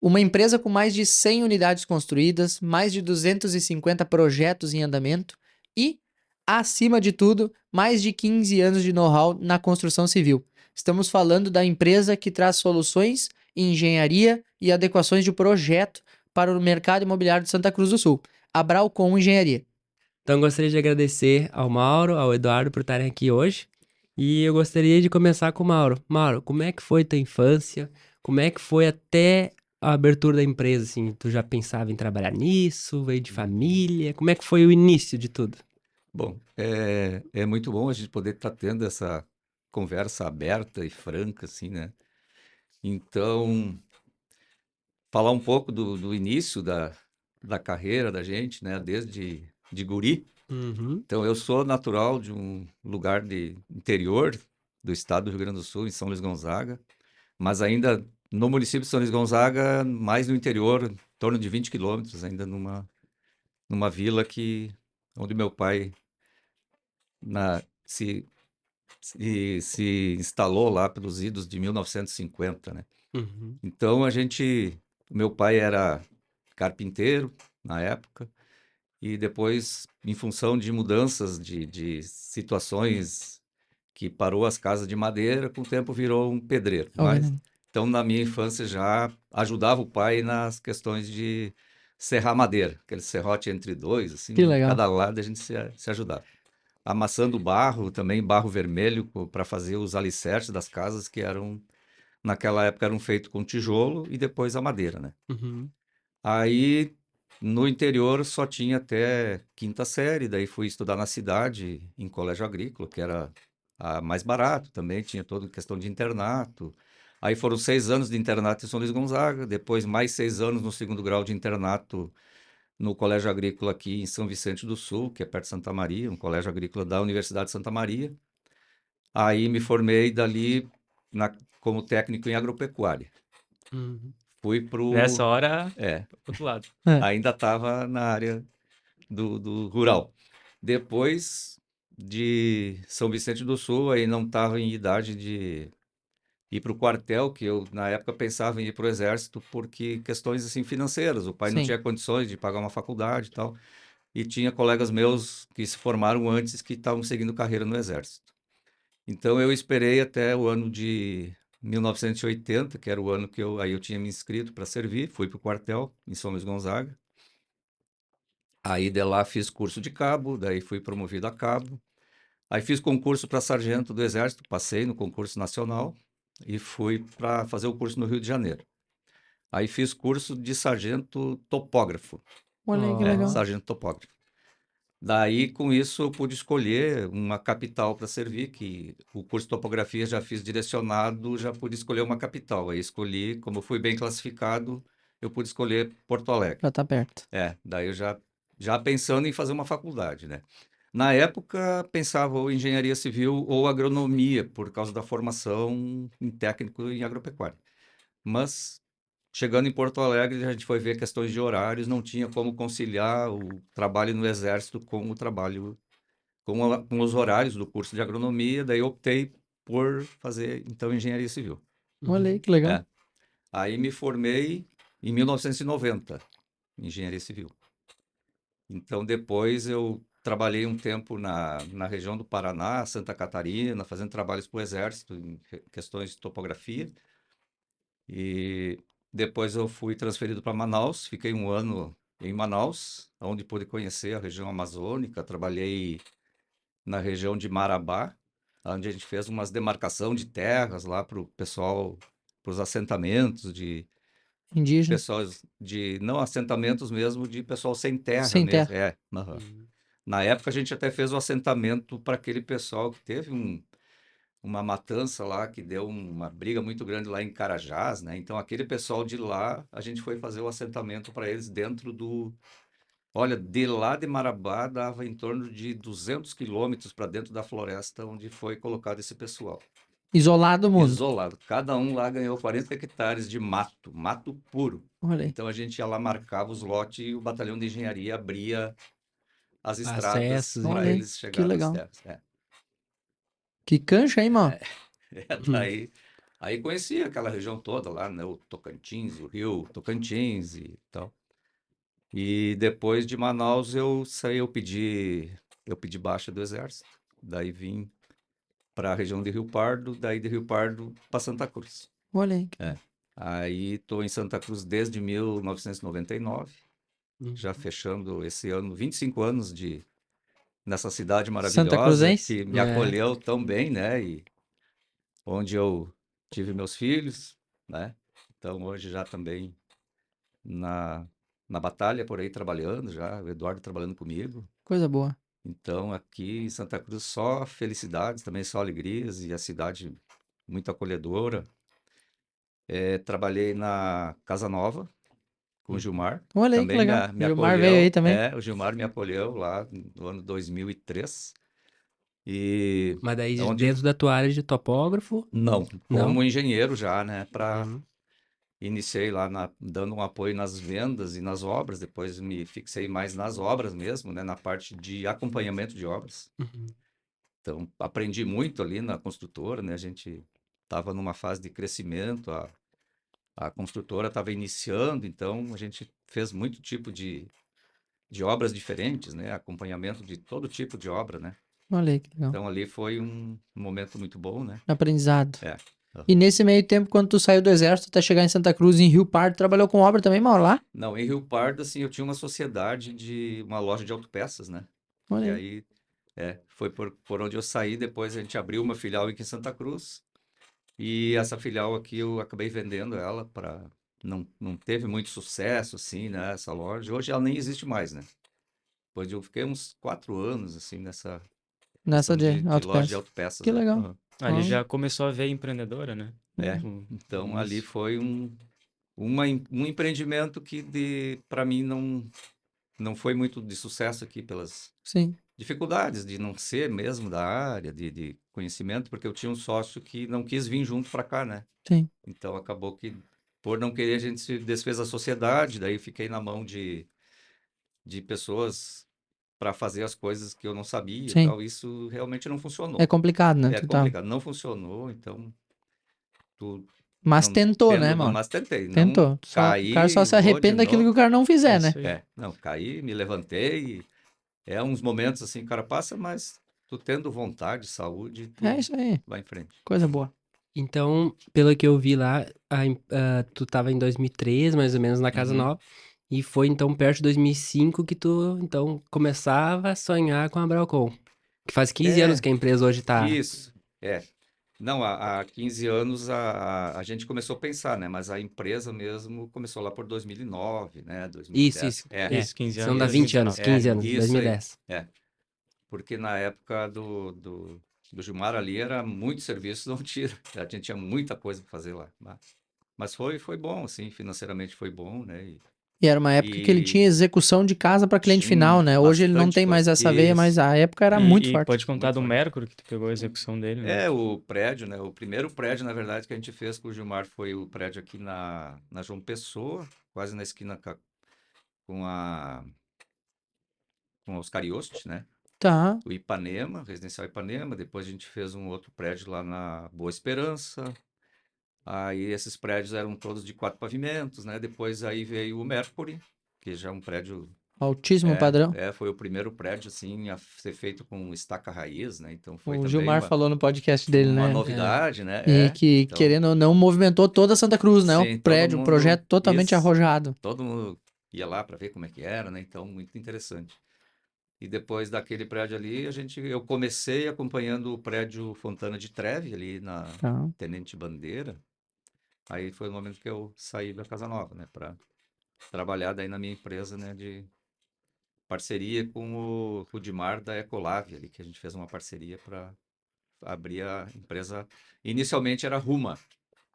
Uma empresa com mais de 100 unidades construídas, mais de 250 projetos em andamento e, acima de tudo, mais de 15 anos de know-how na construção civil. Estamos falando da empresa que traz soluções em engenharia e adequações de projeto para o mercado imobiliário de Santa Cruz do Sul. A Braucom Engenharia. Então, gostaria de agradecer ao Mauro, ao Eduardo por estarem aqui hoje. E eu gostaria de começar com o Mauro. Mauro, como é que foi tua infância? Como é que foi até a abertura da empresa, assim? Tu já pensava em trabalhar nisso? Veio de família? Como é que foi o início de tudo? Bom, é muito bom a gente poder estar tendo essa conversa aberta e franca, assim, né? Então, falar um pouco do início da carreira da gente, né? Desde de guri. Uhum. Então, eu sou natural de um lugar de interior do estado do Rio Grande do Sul, em São Luís Gonzaga, mas ainda no município de São Luís Gonzaga, mais no interior, em torno de 20 quilômetros, ainda numa vila onde meu pai na, se se instalou lá pelos idos de 1950, né? Uhum. Então meu pai era carpinteiro na época e depois, em função de mudanças de situações que parou as casas de madeira, com o tempo virou um pedreiro. Mas Olha, então na minha infância já ajudava o pai nas questões de serrar madeira, aquele serrote entre dois, que assim, legal. cada lado a gente se ajudava amassando barro, também barro vermelho, para fazer os alicerces das casas, que naquela época eram feitos com tijolo e depois a madeira, né? Uhum. Aí, no interior, só tinha até quinta série, daí fui estudar na cidade, em colégio agrícola, que era mais barato também, tinha toda questão de internato. Aí foram 6 anos de internato em São Luís Gonzaga, depois mais 6 anos no segundo grau de internato no Colégio Agrícola aqui em São Vicente do Sul, que é perto de Santa Maria, um colégio agrícola da Universidade de Santa Maria. Aí me formei dali como técnico em agropecuária. Uhum. Fui Nessa pro... hora, É, outro lado. É, ainda estava na área do rural. Depois de São Vicente do Sul, aí não estava em idade de ir para o quartel, que eu na época pensava em ir para o exército porque questões assim financeiras, o pai não sim. tinha condições de pagar uma faculdade e tal. E tinha colegas meus que se formaram antes que estavam seguindo carreira no Exército. Então eu esperei até o ano de 1980, que era o ano que aí eu tinha me inscrito para servir, fui para o quartel em São Luís Gonzaga. Aí de lá fiz curso de cabo, daí fui promovido a cabo. Aí fiz concurso para sargento do Exército, passei no concurso nacional e fui para fazer o curso no Rio de Janeiro. Aí fiz curso de sargento topógrafo, Olha aí que Ó. legal. sargento topógrafo. Daí, com isso, eu pude escolher uma capital para servir, que o curso de topografia já fiz direcionado, já pude escolher uma capital. Aí escolhi, como eu fui bem classificado, eu pude escolher Porto Alegre. Já tá perto. Daí eu já pensando em fazer uma faculdade, né? Na época, pensava ou engenharia civil ou agronomia, por causa da formação em técnico em agropecuária. Mas chegando em Porto Alegre, a gente foi ver questões de horários, não tinha como conciliar o trabalho no Exército com o trabalho, com os horários do curso de agronomia, daí optei por fazer, então, engenharia civil. Olha aí Uhum. que legal. É. Aí me formei em 1990, em engenharia civil. Então, depois eu trabalhei um tempo na região do Paraná, Santa Catarina, fazendo trabalhos para o Exército, em questões de topografia. E depois eu fui transferido para Manaus, fiquei um ano em Manaus, onde pude conhecer a região amazônica. Trabalhei na região de Marabá, onde a gente fez umas demarcação de terras lá para o pessoal, para os assentamentos de Indígena. pessoas não assentamentos mesmo, de pessoal sem terra Sem mesmo. terra. É, aham. Uhum. Na época a gente até fez o assentamento para aquele pessoal que teve uma matança lá que deu uma briga muito grande lá em Carajás, né? Então aquele pessoal de lá, a gente foi fazer o assentamento para eles dentro do... Olha, de lá de Marabá dava em torno de 200 quilômetros para dentro da floresta onde foi colocado esse pessoal. Isolado do mundo. Isolado. Cada um lá ganhou 40 hectares de mato, mato puro. Olha aí. Então a gente ia lá, marcava os lotes e o batalhão de engenharia abria as estradas Acessos, para Olha aí. eles Que chegar nas legal. terras. Que cancha, hein, mano? É Uhum. daí. Aí conheci aquela região toda lá, né? O Tocantins, o Rio Tocantins e tal. E depois de Manaus eu saí, eu pedi baixa do exército. Daí vim para a região de Rio Pardo, daí de Rio Pardo para Santa Cruz. Olha aí. É. Aí estou em Santa Cruz desde 1999, Hum. já fechando esse ano 25 anos nessa cidade Santa maravilhosa Cruzense? que me É. acolheu tão bem, né? E onde eu tive meus filhos, né? Então hoje já também na, na batalha por aí trabalhando já, o Eduardo trabalhando comigo. Coisa boa. Então aqui em Santa Cruz só felicidades, também só alegrias e a cidade muito acolhedora. Trabalhei na Casa Nova com o Gilmar, Olha aí que também me, legal. a- O me Gilmar veio aí acolheu, também. o Gilmar me acolheu lá no ano 2003 e Mas daí onde dentro da tua área de topógrafo, não, não? como engenheiro já, né, para Uhum. iniciei lá dando um apoio nas vendas e nas obras, depois me fixei mais nas obras mesmo, né, na parte de acompanhamento de obras. Uhum. Então, aprendi muito ali na construtora, né, a gente estava numa fase de crescimento, a construtora estava iniciando, então a gente fez muito tipo de obras diferentes, né, acompanhamento de todo tipo de obra, né. Olha aí que legal. Então, ali foi um momento muito bom, né. Aprendizado. É. E nesse meio tempo, quando tu saiu do exército até chegar em Santa Cruz, em Rio Pardo, trabalhou com obra também, Mauro, lá? Não, em Rio Pardo, assim, eu tinha uma sociedade de uma loja de autopeças, né. Olha E aí. aí, foi por onde eu saí. Depois a gente abriu uma filial aqui em Santa Cruz. E essa filial aqui eu acabei vendendo ela para. Não teve muito sucesso, assim, né? Essa loja. Hoje ela nem existe mais, né? Depois eu fiquei uns 4 anos, assim, nessa Nessa questão de de loja de autopeça. autopeças, Que né? legal. Aham. Ali Ó, já começou a ver empreendedora, né? É. No Então ali início. foi um empreendimento que para mim não foi muito de sucesso aqui pelas sim, dificuldades de não ser mesmo da área, de conhecimento, porque eu tinha um sócio que não quis vir junto para cá, né? sim, Então acabou que, por não querer, a gente se desfez da sociedade, daí fiquei na mão de pessoas para fazer as coisas que eu não sabia e sim. tal. Isso realmente não É funcionou. complicado, né? É Tu tá... complicado, não funcionou, então tu Mas não tentou, né, tendo, Mauro? mas tentei, não Tentou. Só, o cara só caí, se vou de arrepende daquilo que novo. o cara não É fizer, né? isso aí. Não, caí, me levantei. É uns momentos assim, o cara passa, mas tu tendo vontade, saúde, É tu isso aí. vai em frente. Coisa boa. Então, pelo que eu vi lá, tu tava em 2003, mais ou menos, na Casa Uhum. Nova. E foi então perto de 2005 que tu então começava a sonhar com a Bralcom. Que faz 15 anos É, que a empresa hoje tá. isso. É. Não, há 15 anos a gente começou a pensar, né? Mas a empresa mesmo começou lá por 2009, né? Isso, 2010. isso. É, Isso. Isso, 15 São anos, da 20 isso. anos, 2019. 15 anos, Isso aí. 2010. É. Porque na época do Gilmar ali era muito serviço, não tira. A gente tinha muita coisa para fazer lá. Mas foi bom, assim, financeiramente foi bom, né? E era uma época que ele E tinha execução de casa para cliente final, tinha né? Hoje ele não bastante tem mais coisa. essa veia, mas Isso, a época era muito E forte. pode contar muito do forte. Mercury, que tu pegou a execução dele, né? O prédio, né? O primeiro prédio, na verdade, que a gente fez com o Gilmar foi o prédio aqui na João Pessoa, quase na esquina com com os Carioste, né? Tá. O Ipanema, Residencial Ipanema. Depois a gente fez um outro prédio lá na Boa Esperança. Aí esses prédios eram todos de 4 pavimentos, né? Depois aí veio o Mercury, que já é um prédio. Altíssimo padrão. Foi o primeiro prédio assim a ser feito com estaca raiz, né? Então foi O também Gilmar falou no podcast dele, uma né? É. novidade, né? E que, Então, querendo ou não, movimentou toda Santa Cruz, né? O sim, todo prédio, um mundo, projeto totalmente isso, arrojado. todo mundo ia lá para ver como é que era, né? Então, muito interessante. E depois daquele prédio ali, eu comecei acompanhando o prédio Fontana de Treve, ali na Tá. Tenente Bandeira. Aí foi o momento que eu saí da Casa Nova, né? Para trabalhar daí na minha empresa, né? De parceria com o Rudimar da Ecolave, ali, que a gente fez uma parceria para abrir a empresa. Inicialmente era Ruma,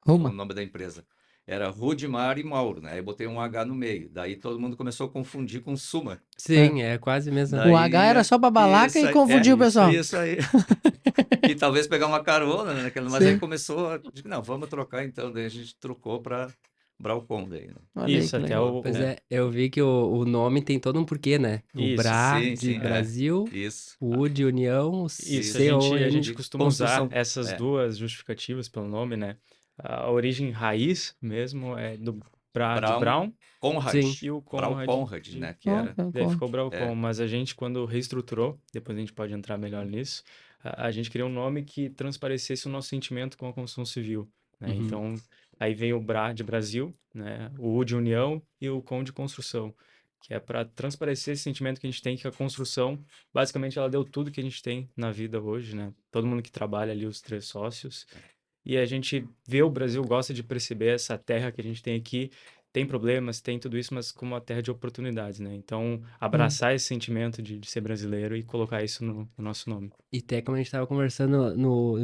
o Ruma. nome da empresa. Era Rudimar e Mauro, né? Aí eu botei um H no meio. Daí todo mundo começou a confundir com Suma. É. Sim, é quase mesmo. O H Daí, era só babalaca isso e aí, confundiu o pessoal. isso aí. E talvez pegar uma carona, né? Mas aí Sim. começou digo, não, vamos trocar então. Daí a gente trocou para Bralcom daí, né? Olha aí Isso, que até legal. Pois é, eu vi que o nome tem todo um porquê, né? O Isso, Bra Sim, de sim, Brasil, isso. o U de União, o isso, Isso. a CON. gente De costuma usar construção. essas É, duas justificativas pelo nome, né? A origem raiz mesmo é de Brown Brown Conrad. Sim. e o Brown Conrad Conrad, de... né? Que Ó, era. Daí ficou É, Braucon, mas a gente, quando reestruturou, depois a gente pode entrar melhor nisso, a gente criou um nome que transparecesse o nosso sentimento com a construção civil, né? Uhum. Então, aí vem o BRA de Brasil, né? O U de União e o CON de Construção, que é para transparecer esse sentimento que a gente tem que a construção, basicamente, ela deu tudo que a gente tem na vida hoje, né? Todo mundo que trabalha ali, os 3 sócios. E a gente vê o Brasil, gosta de perceber essa terra que a gente tem aqui, tem problemas, tem tudo isso, mas como uma terra de oportunidades, né? Então, Hum. abraçar esse sentimento de ser brasileiro e colocar isso no nosso nome. E até como a gente estava conversando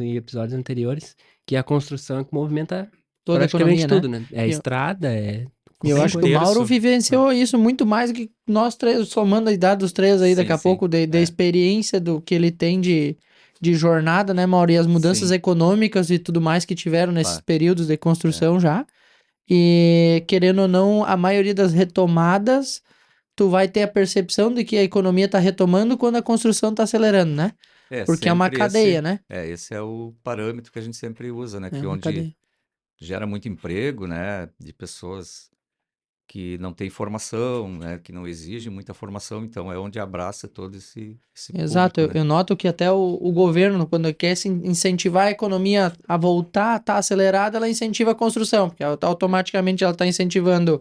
em episódios anteriores, que a construção é que movimenta Toda a economia, praticamente né? tudo, né? É E eu, estrada, é e eu qualquer acho que o coisa. Mauro terço. vivenciou isso muito mais do que nós três, somando a idade dos três aí daqui sim, a sim. pouco, da É, experiência do que ele tem de jornada, né, Mauro? E as mudanças sim. econômicas e tudo mais que tiveram nesses Bah, períodos de é. construção já. E querendo ou não, a maioria das retomadas, tu vai ter a percepção de que a economia tá retomando quando a construção tá acelerando, né? É, Porque é uma sempre cadeia, né? esse é o parâmetro que a gente sempre usa, né? É Que uma onde cadeia. gera muito emprego, né? De pessoas que não têm formação, né? Que não exigem muita formação, então é onde abraça todo esse Exato, público, eu, né? eu noto que até o governo, quando quer incentivar a economia a voltar, tá acelerada, ela incentiva a construção, porque automaticamente ela está incentivando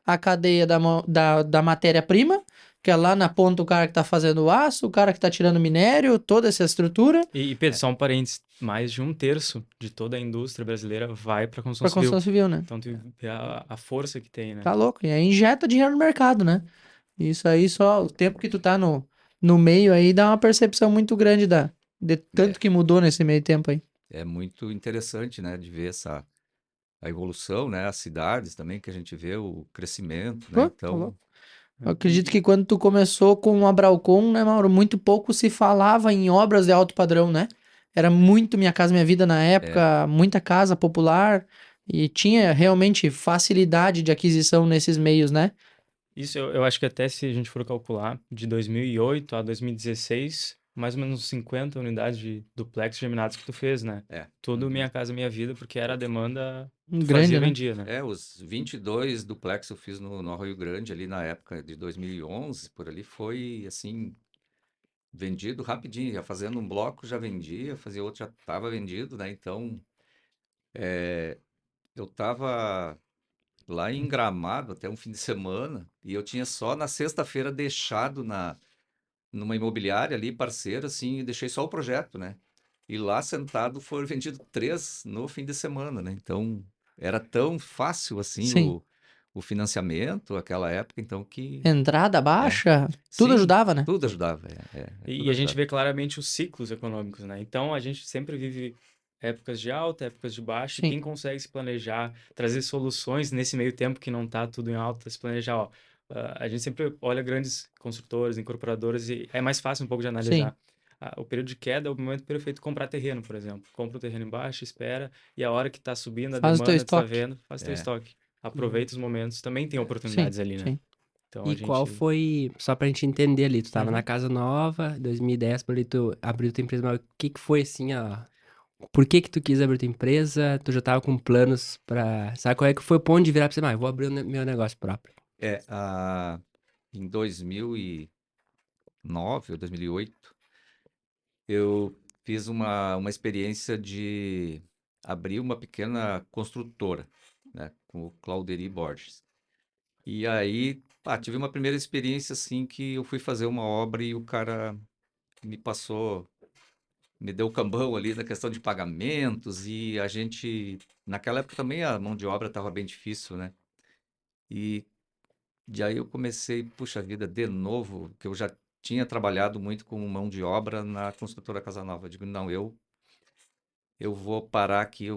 a cadeia da matéria-prima, que é lá na ponta o cara que está fazendo o aço, o cara que está tirando minério, toda essa estrutura, E Pedro, só um parênteses, mais de 1/3 de toda a indústria brasileira vai para a construção para construção civil. civil, né? Então, tu vê a força que tem, né? Tá louco, e aí injeta dinheiro no mercado, né? Isso aí só, o tempo que tu tá no meio aí dá uma percepção muito grande de tanto É, que mudou nesse meio tempo aí. é muito interessante, né? De ver a evolução, né? As cidades também, que a gente vê o crescimento, né? Pô, tá louco. Então, Eu E, acredito que quando tu começou com a Braucon, né, Mauro, muito pouco se falava em obras de alto padrão, né? Era muito Minha Casa Minha Vida na é, época, muita casa popular e tinha realmente facilidade de aquisição nesses meios, né? Isso eu acho que até se a gente for calcular, de 2008 a 2016, mais ou menos 50 unidades de duplex geminados que tu fez, né? é. Tudo Uhum. Minha Casa Minha Vida, porque era a demanda, tu Grande, fazia, né? vendia, né? É, os 22 duplex eu fiz no Arroio Grande ali na época de 2011, por ali foi assim, vendido rapidinho, ia fazendo um bloco já vendia, fazia outro já estava vendido, né? Então, eu estava lá em Gramado até um fim de semana e eu tinha só na sexta-feira deixado numa imobiliária ali, parceira, assim, e deixei só o projeto, né? E lá sentado foram vendido 3 no fim de semana, né? Então, era tão fácil assim Sim. o financiamento, aquela época, então que Entrada é, baixa, tudo sim, ajudava, né? tudo ajudava, E tudo a gente ajudava. vê claramente os ciclos econômicos, né? Então a gente sempre vive épocas de alta, épocas de baixa, e Sim. quem consegue se planejar, trazer soluções nesse meio tempo que não está tudo em alta, se planejar, ó. A gente sempre olha grandes construtores, incorporadoras, e é mais fácil um pouco de Sim. analisar. O período de queda é o momento perfeito comprar terreno, por exemplo. Compra o terreno embaixo, espera, e a hora que está subindo a Faz o teu demanda, tu está estoque. vendo, faz teu É, estoque. Uhum. Aproveita os momentos, também tem Sim, oportunidades ali, né? sim. Então a E qual gente... foi, só pra gente entender ali, tu tava na Uhum. casa nova, 2010, por ali tu abriu tua empresa, mas o que que foi assim, ó, por que que tu quis abrir tua empresa? Tu já tava com planos pra, sabe qual é que foi o ponto de virar pra você, eu vou abrir meu negócio próprio. é, em 2009 ou 2008, eu fiz uma experiência de abrir uma pequena construtora, né, com o Clauderi Borges. E aí, tive uma primeira experiência assim que eu fui fazer uma obra e o cara me passou, me deu o cambão ali na questão de pagamentos e a gente, naquela época também a mão de obra estava bem difícil, né? E de aí eu comecei, puxa vida, de novo, que eu já tinha trabalhado muito com mão de obra na construtora Casa Nova. Eu digo, não, eu vou parar aqui,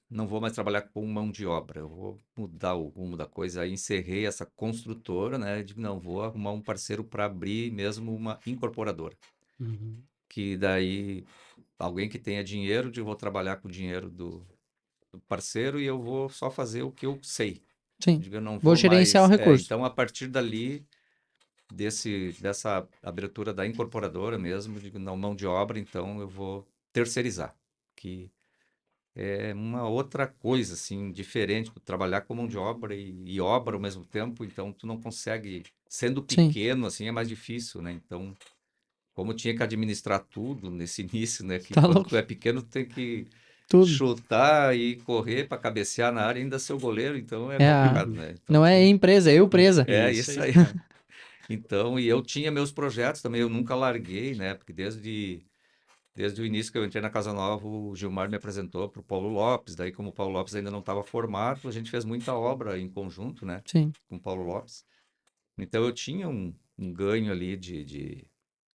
não vou mais trabalhar com mão de obra, eu vou mudar o rumo da coisa. Aí encerrei essa construtora, né? Digo, não, vou arrumar um parceiro para abrir mesmo uma incorporadora. Uhum. Que daí alguém que tenha dinheiro, eu vou trabalhar com o dinheiro do parceiro e eu vou só fazer o que eu sei. Sim. Digo, eu não Vou vou gerenciar o mais. recurso. Então, a partir dali, dessa abertura da incorporadora mesmo, digo, não, mão de obra, então eu vou terceirizar. Que é uma outra coisa, assim, diferente. Tu trabalhar com mão de obra e obra ao mesmo tempo, então tu não consegue, sendo Sim, pequeno, assim, é mais difícil, né? Então, como eu tinha que administrar tudo nesse início, né? Que tá quando louco. tu é pequeno, tu tem que Tudo. chutar e correr para cabecear na área e ainda ser o goleiro, então é É complicado, Uhum. né? Então não é tu... empresa, é eu presa. É Isso isso aí. aí. Então, e eu tinha meus projetos também, eu nunca larguei, né? Porque desde o início que eu entrei na Casa Nova, o Gilmar me apresentou para o Paulo Lopes. Daí, como o Paulo Lopes ainda não estava formado, a gente fez muita obra em conjunto, né? Sim, Com o Paulo Lopes. Então, eu tinha um ganho ali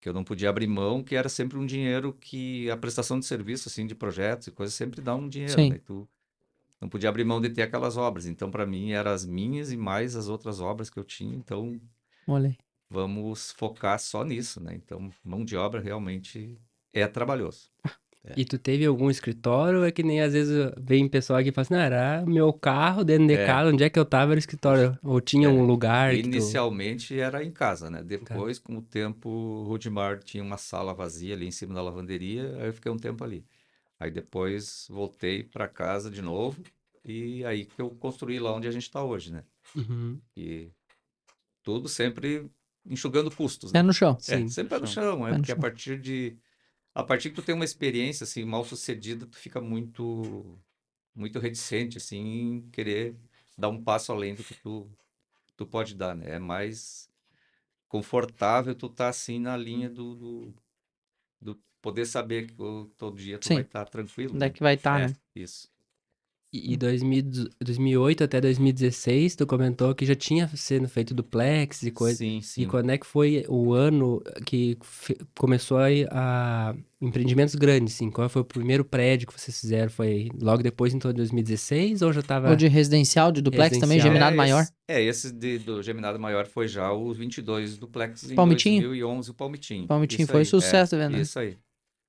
que eu não podia abrir mão, que era sempre um dinheiro que a prestação de serviço, assim, de projetos e coisas, sempre dá um dinheiro, né? sim. E tu não podia abrir mão de ter aquelas obras. Então, para mim, eram as minhas e mais as outras obras que eu tinha. Então, Olha aí. vamos focar só nisso, né? Então, mão de obra realmente é trabalhoso. E tu teve algum escritório? Ou é que nem às vezes vem pessoal aqui e fala assim, não, era meu carro dentro de É, casa, onde é que eu tava era o os- escritório. Ou tinha um é. lugar que tu... Inicialmente era em casa, né? Cara, Depois, com o tempo, o Rudimar tinha uma sala vazia ali em cima da lavanderia, aí eu fiquei um tempo ali. Aí depois voltei para casa de novo e aí que eu construí lá onde a gente está hoje, né? uhum, E tudo sempre enxugando custos, É né? no chão. É, sim. sempre é no Chão. chão, é É no porque chão. a partir que tu tem uma experiência assim mal sucedida, tu fica muito reticente assim em querer dar um passo além do que tu pode dar, né? É mais confortável tu tá assim na linha do poder saber que todo dia tu vai Sim. estar tranquilo, Onde é né? que vai estar, É, né? isso. E 2008 até 2016, tu comentou que já tinha sendo feito duplex e coisa. Sim, E sim. quando é que foi o ano que começou a empreendimentos grandes, assim? Qual foi o primeiro prédio que vocês fizeram? Foi logo depois, então, de 2016 ou já Ou estava de residencial, de duplex também, residencial? geminado maior. Esse do Geminado Maior foi já os 22 duplex em Palmitinho. 2011, o Palmitinho. Palmitinho Isso foi aí, sucesso, vendo, né? isso aí.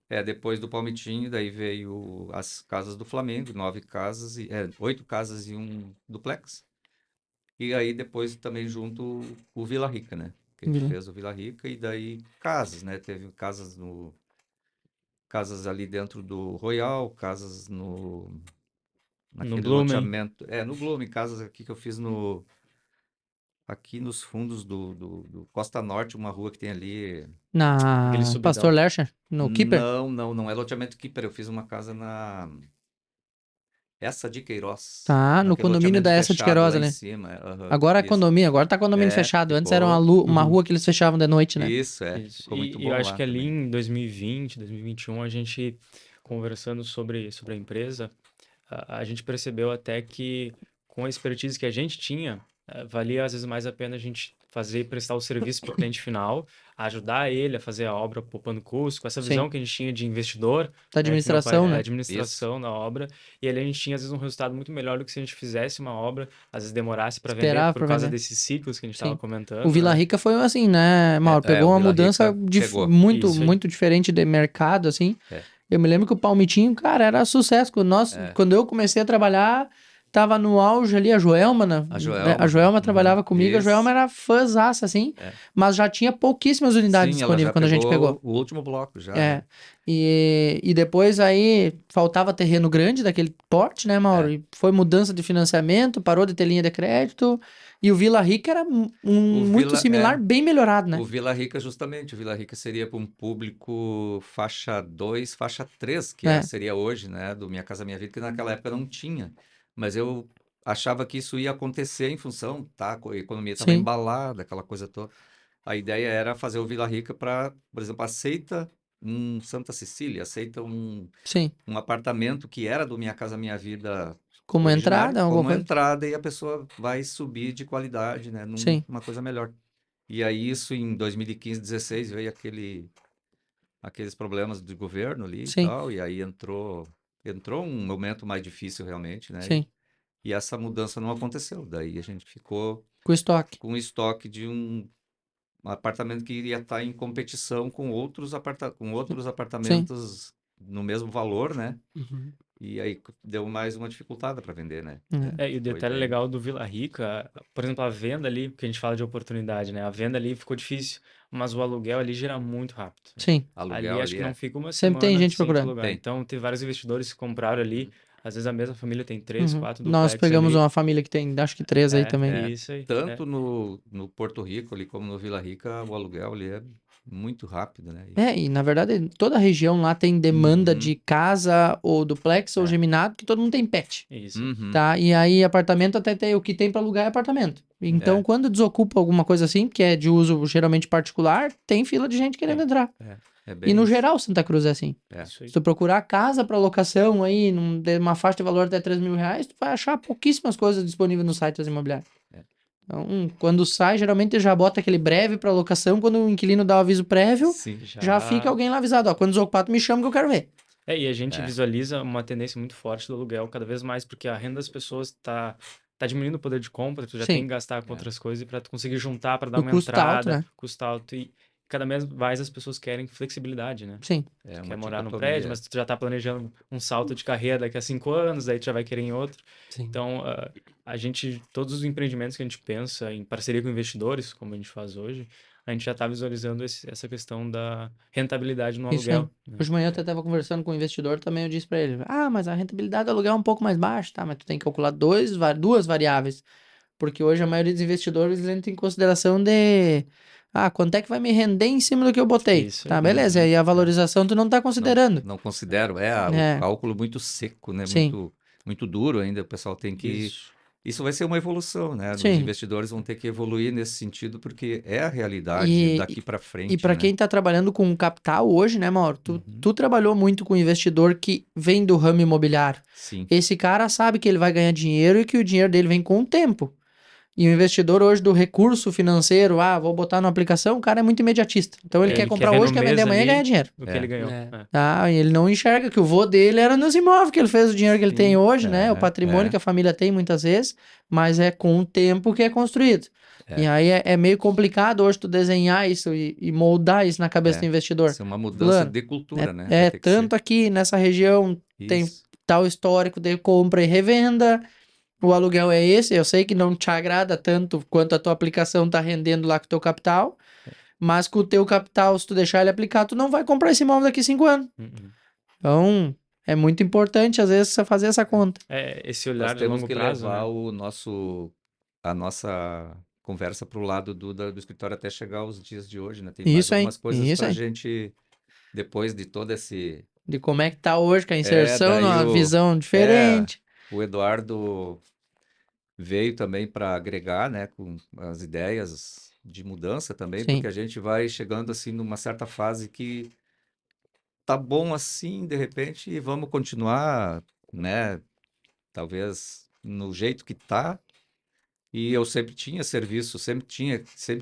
É, depois do Palmitinho, daí veio as casas do Flamengo, 9 casas, 8 casas e um duplex. E aí depois também junto o Vila Rica, né? Que a gente Vila. fez o Vila Rica e daí casas, né? Teve casas ali dentro do Royal, casas No naquele Blumen, loteamento, no Blume, casas aqui que eu fiz aqui nos fundos do Costa Norte, uma rua que tem ali. aquele Na Pastor subidão. Lercher, no Keeper. Não, não, não é loteamento Keeper, eu fiz uma casa essa de Queiroz, Tá, no naquele condomínio loteamento da Essa de fechado Queiroz lá em ali. cima. Aham, Agora é isso. condomínio, agora tá condomínio É, fechado. Antes era ficou. uma Uhum. rua que eles fechavam de noite, né? Isso, Isso. ficou muito E eu bom acho lá que ali também. em 2020, 2021, a gente conversando sobre a empresa, a gente percebeu até que com a expertise que a gente tinha, valia às vezes mais a pena a gente fazer e prestar o serviço para o cliente final, ajudar ele a fazer a obra poupando custo, com essa Sim. visão que a gente tinha de investidor, Da né, que meu pai administração, é né? Isso. administração na obra, e ali a gente tinha às vezes um resultado muito melhor do que se a gente fizesse uma obra, às vezes demorasse para vender Esperava por pra causa vender. desses ciclos que a gente estava Sim. O comentando, Vila né? Rica foi assim, né, Mauro? O Pegou uma Vila mudança Rica pegou. muito, Isso aí. muito diferente de mercado, assim. É, Eu me lembro que o Palmitinho, cara, era sucesso. é. Quando eu comecei a trabalhar, tava no auge ali a Joelma, né? A A Joelma, Joelma uhum, trabalhava comigo, a Joelma isso. era fãzaça, assim, É. mas já tinha pouquíssimas unidades Sim, ela disponíveis já quando a gente pegou pegou. o último bloco já, É. né? E depois aí faltava terreno grande daquele porte, né, Mauro? É. E foi mudança de financiamento, parou de ter linha de crédito. E o Vila Rica era O muito Vila, similar, é, bem melhorado, né? o Vila Rica justamente, o Vila Rica seria para um público faixa 2, faixa 3, É, seria hoje, né, do Minha Casa Minha Vida, que naquela época não tinha. Mas eu achava que isso ia acontecer em função, tá, a economia estava sim, embalada, aquela coisa toda. A ideia era fazer o Vila Rica para, por exemplo, aceita um Santa Cecília, aceita sim. um apartamento que era do Minha Casa Minha Vida Como originário, entrada, alguma como coisa. entrada, e a pessoa vai subir de qualidade, né, Sim, numa coisa melhor. E aí isso em 2015, 16 veio aqueles problemas de governo ali e sim, tal, e aí entrou um momento mais difícil realmente, né? sim. E essa mudança não aconteceu. Daí a gente ficou Com estoque. com estoque de um apartamento que iria estar em competição com outros Sim, apartamentos no mesmo valor, né? Uhum. E aí deu mais uma dificuldade para vender, né? é, E o Foi detalhe bem. legal do Vila Rica, por exemplo, a venda ali, porque a gente fala de oportunidade, né? A venda ali ficou difícil, mas o aluguel ali gera muito rápido. sim. Ali Aluguel acho ali que não fica uma Sempre tem semana gente sem tu procurando. alugar. tem. Então, tem vários investidores que compraram ali, Às vezes a mesma família tem 3, Uhum. 4 Nós duplex pegamos ali. uma família que tem, acho que 3 aí também. Isso aí. Tanto no Porto Rico ali como no Vila Rica, o aluguel ali é muito rápido, né? E na verdade, toda a região lá tem demanda Uhum. de casa ou duplex ou geminado, que todo mundo tem pet, Isso. Uhum. tá? E aí, apartamento até tem, o que tem pra alugar é apartamento. Então, É. quando desocupa alguma coisa assim, que é de uso geralmente particular, tem fila de gente querendo Tem. entrar. É E bem no isso. geral, Santa Cruz é assim. É. Isso aí. Se tu procurar casa pra locação aí, numa faixa de valor até 3 mil reais, tu vai achar pouquíssimas coisas disponíveis no site das imobiliárias. É. Então, quando sai, geralmente já bota aquele breve pra locação, quando o inquilino dá o aviso prévio, Sim. já fica alguém lá avisado, ó, quando desocupar, tu me chama que eu quero ver. E a gente É. visualiza uma tendência muito forte do aluguel, cada vez mais, porque a renda das pessoas tá diminuindo o poder de compra, tu já tem Sim. que gastar com outras coisas e para tu conseguir juntar, para dar O uma custo tá alto, entrada, né? custo alto. E cada vez mais as pessoas querem flexibilidade, né? Sim. É Tu uma quer morar num dicotomia. prédio, mas tu já tá planejando um salto de carreira daqui a 5 anos, daí tu já vai querer em outro. Sim. Então, a gente, todos os empreendimentos que a gente pensa em parceria com investidores, como a gente faz hoje, a gente já está visualizando essa questão da rentabilidade no Isso aí. aluguel, né? Hoje de manhã eu até estava conversando com um investidor também, eu disse para ele, mas a rentabilidade do aluguel é um pouco mais baixa, tá? Mas tu tem que calcular duas variáveis. Porque hoje a maioria dos investidores entra em consideração de... quanto é que vai me render em cima do que eu botei? Isso Tá, aí. beleza. Uhum. E a valorização tu não tá Não, considerando. não considero. O É, cálculo muito seco, né? sim, Muito duro ainda. O pessoal tem que. Isso. Isso vai ser uma evolução, né? Os sim. investidores vão ter que evoluir nesse sentido, porque é a realidade E, daqui para e frente, para né? quem tá trabalhando com capital hoje, né, Mauro? Tu, Uhum. tu trabalhou muito com investidor que vem do ramo imobiliário. Sim. Esse cara sabe que ele vai ganhar dinheiro e que o dinheiro dele vem com o tempo. E o investidor hoje do recurso financeiro, vou botar numa aplicação, o cara é muito imediatista. Então ele quer Ele comprar ver hoje, no quer vender mês amanhã e ali ganhar dinheiro. o que É. ele ganhou. É. Tá? E ele não enxerga que o vô dele era nos imóveis que ele fez o dinheiro que ele tem Sim. hoje, né? O É, patrimônio é. que a família tem muitas vezes, mas é com o tempo que é construído. É. E aí é meio complicado hoje tu desenhar isso e moldar isso na cabeça do investidor. Isso é uma mudança Fulano, de cultura, né? É Vai ter que ser. tanto aqui nessa região tem Isso. tal histórico de compra e revenda. O aluguel é esse, eu sei que não te agrada tanto quanto a tua aplicação tá rendendo lá com o teu capital, mas com o teu capital, se tu deixar ele aplicar, tu não vai comprar esse imóvel daqui a 5 anos. Uhum. Então, é muito importante, às vezes, você fazer essa conta. Esse Nós olhar de temos longo que prazo, levar né? a nossa conversa para o lado do escritório até chegar aos dias de hoje, né? Tem mais Isso aí, algumas coisas isso para a aí. gente, depois de todo esse. De como é que tá hoje, com a inserção Daí numa visão é, diferente. o Eduardo veio também para agregar, né, com as ideias de mudança também, Sim, porque a gente vai chegando assim numa certa fase que tá bom assim, de repente, e vamos continuar, né, talvez no jeito que tá. E eu sempre tinha serviço, sempre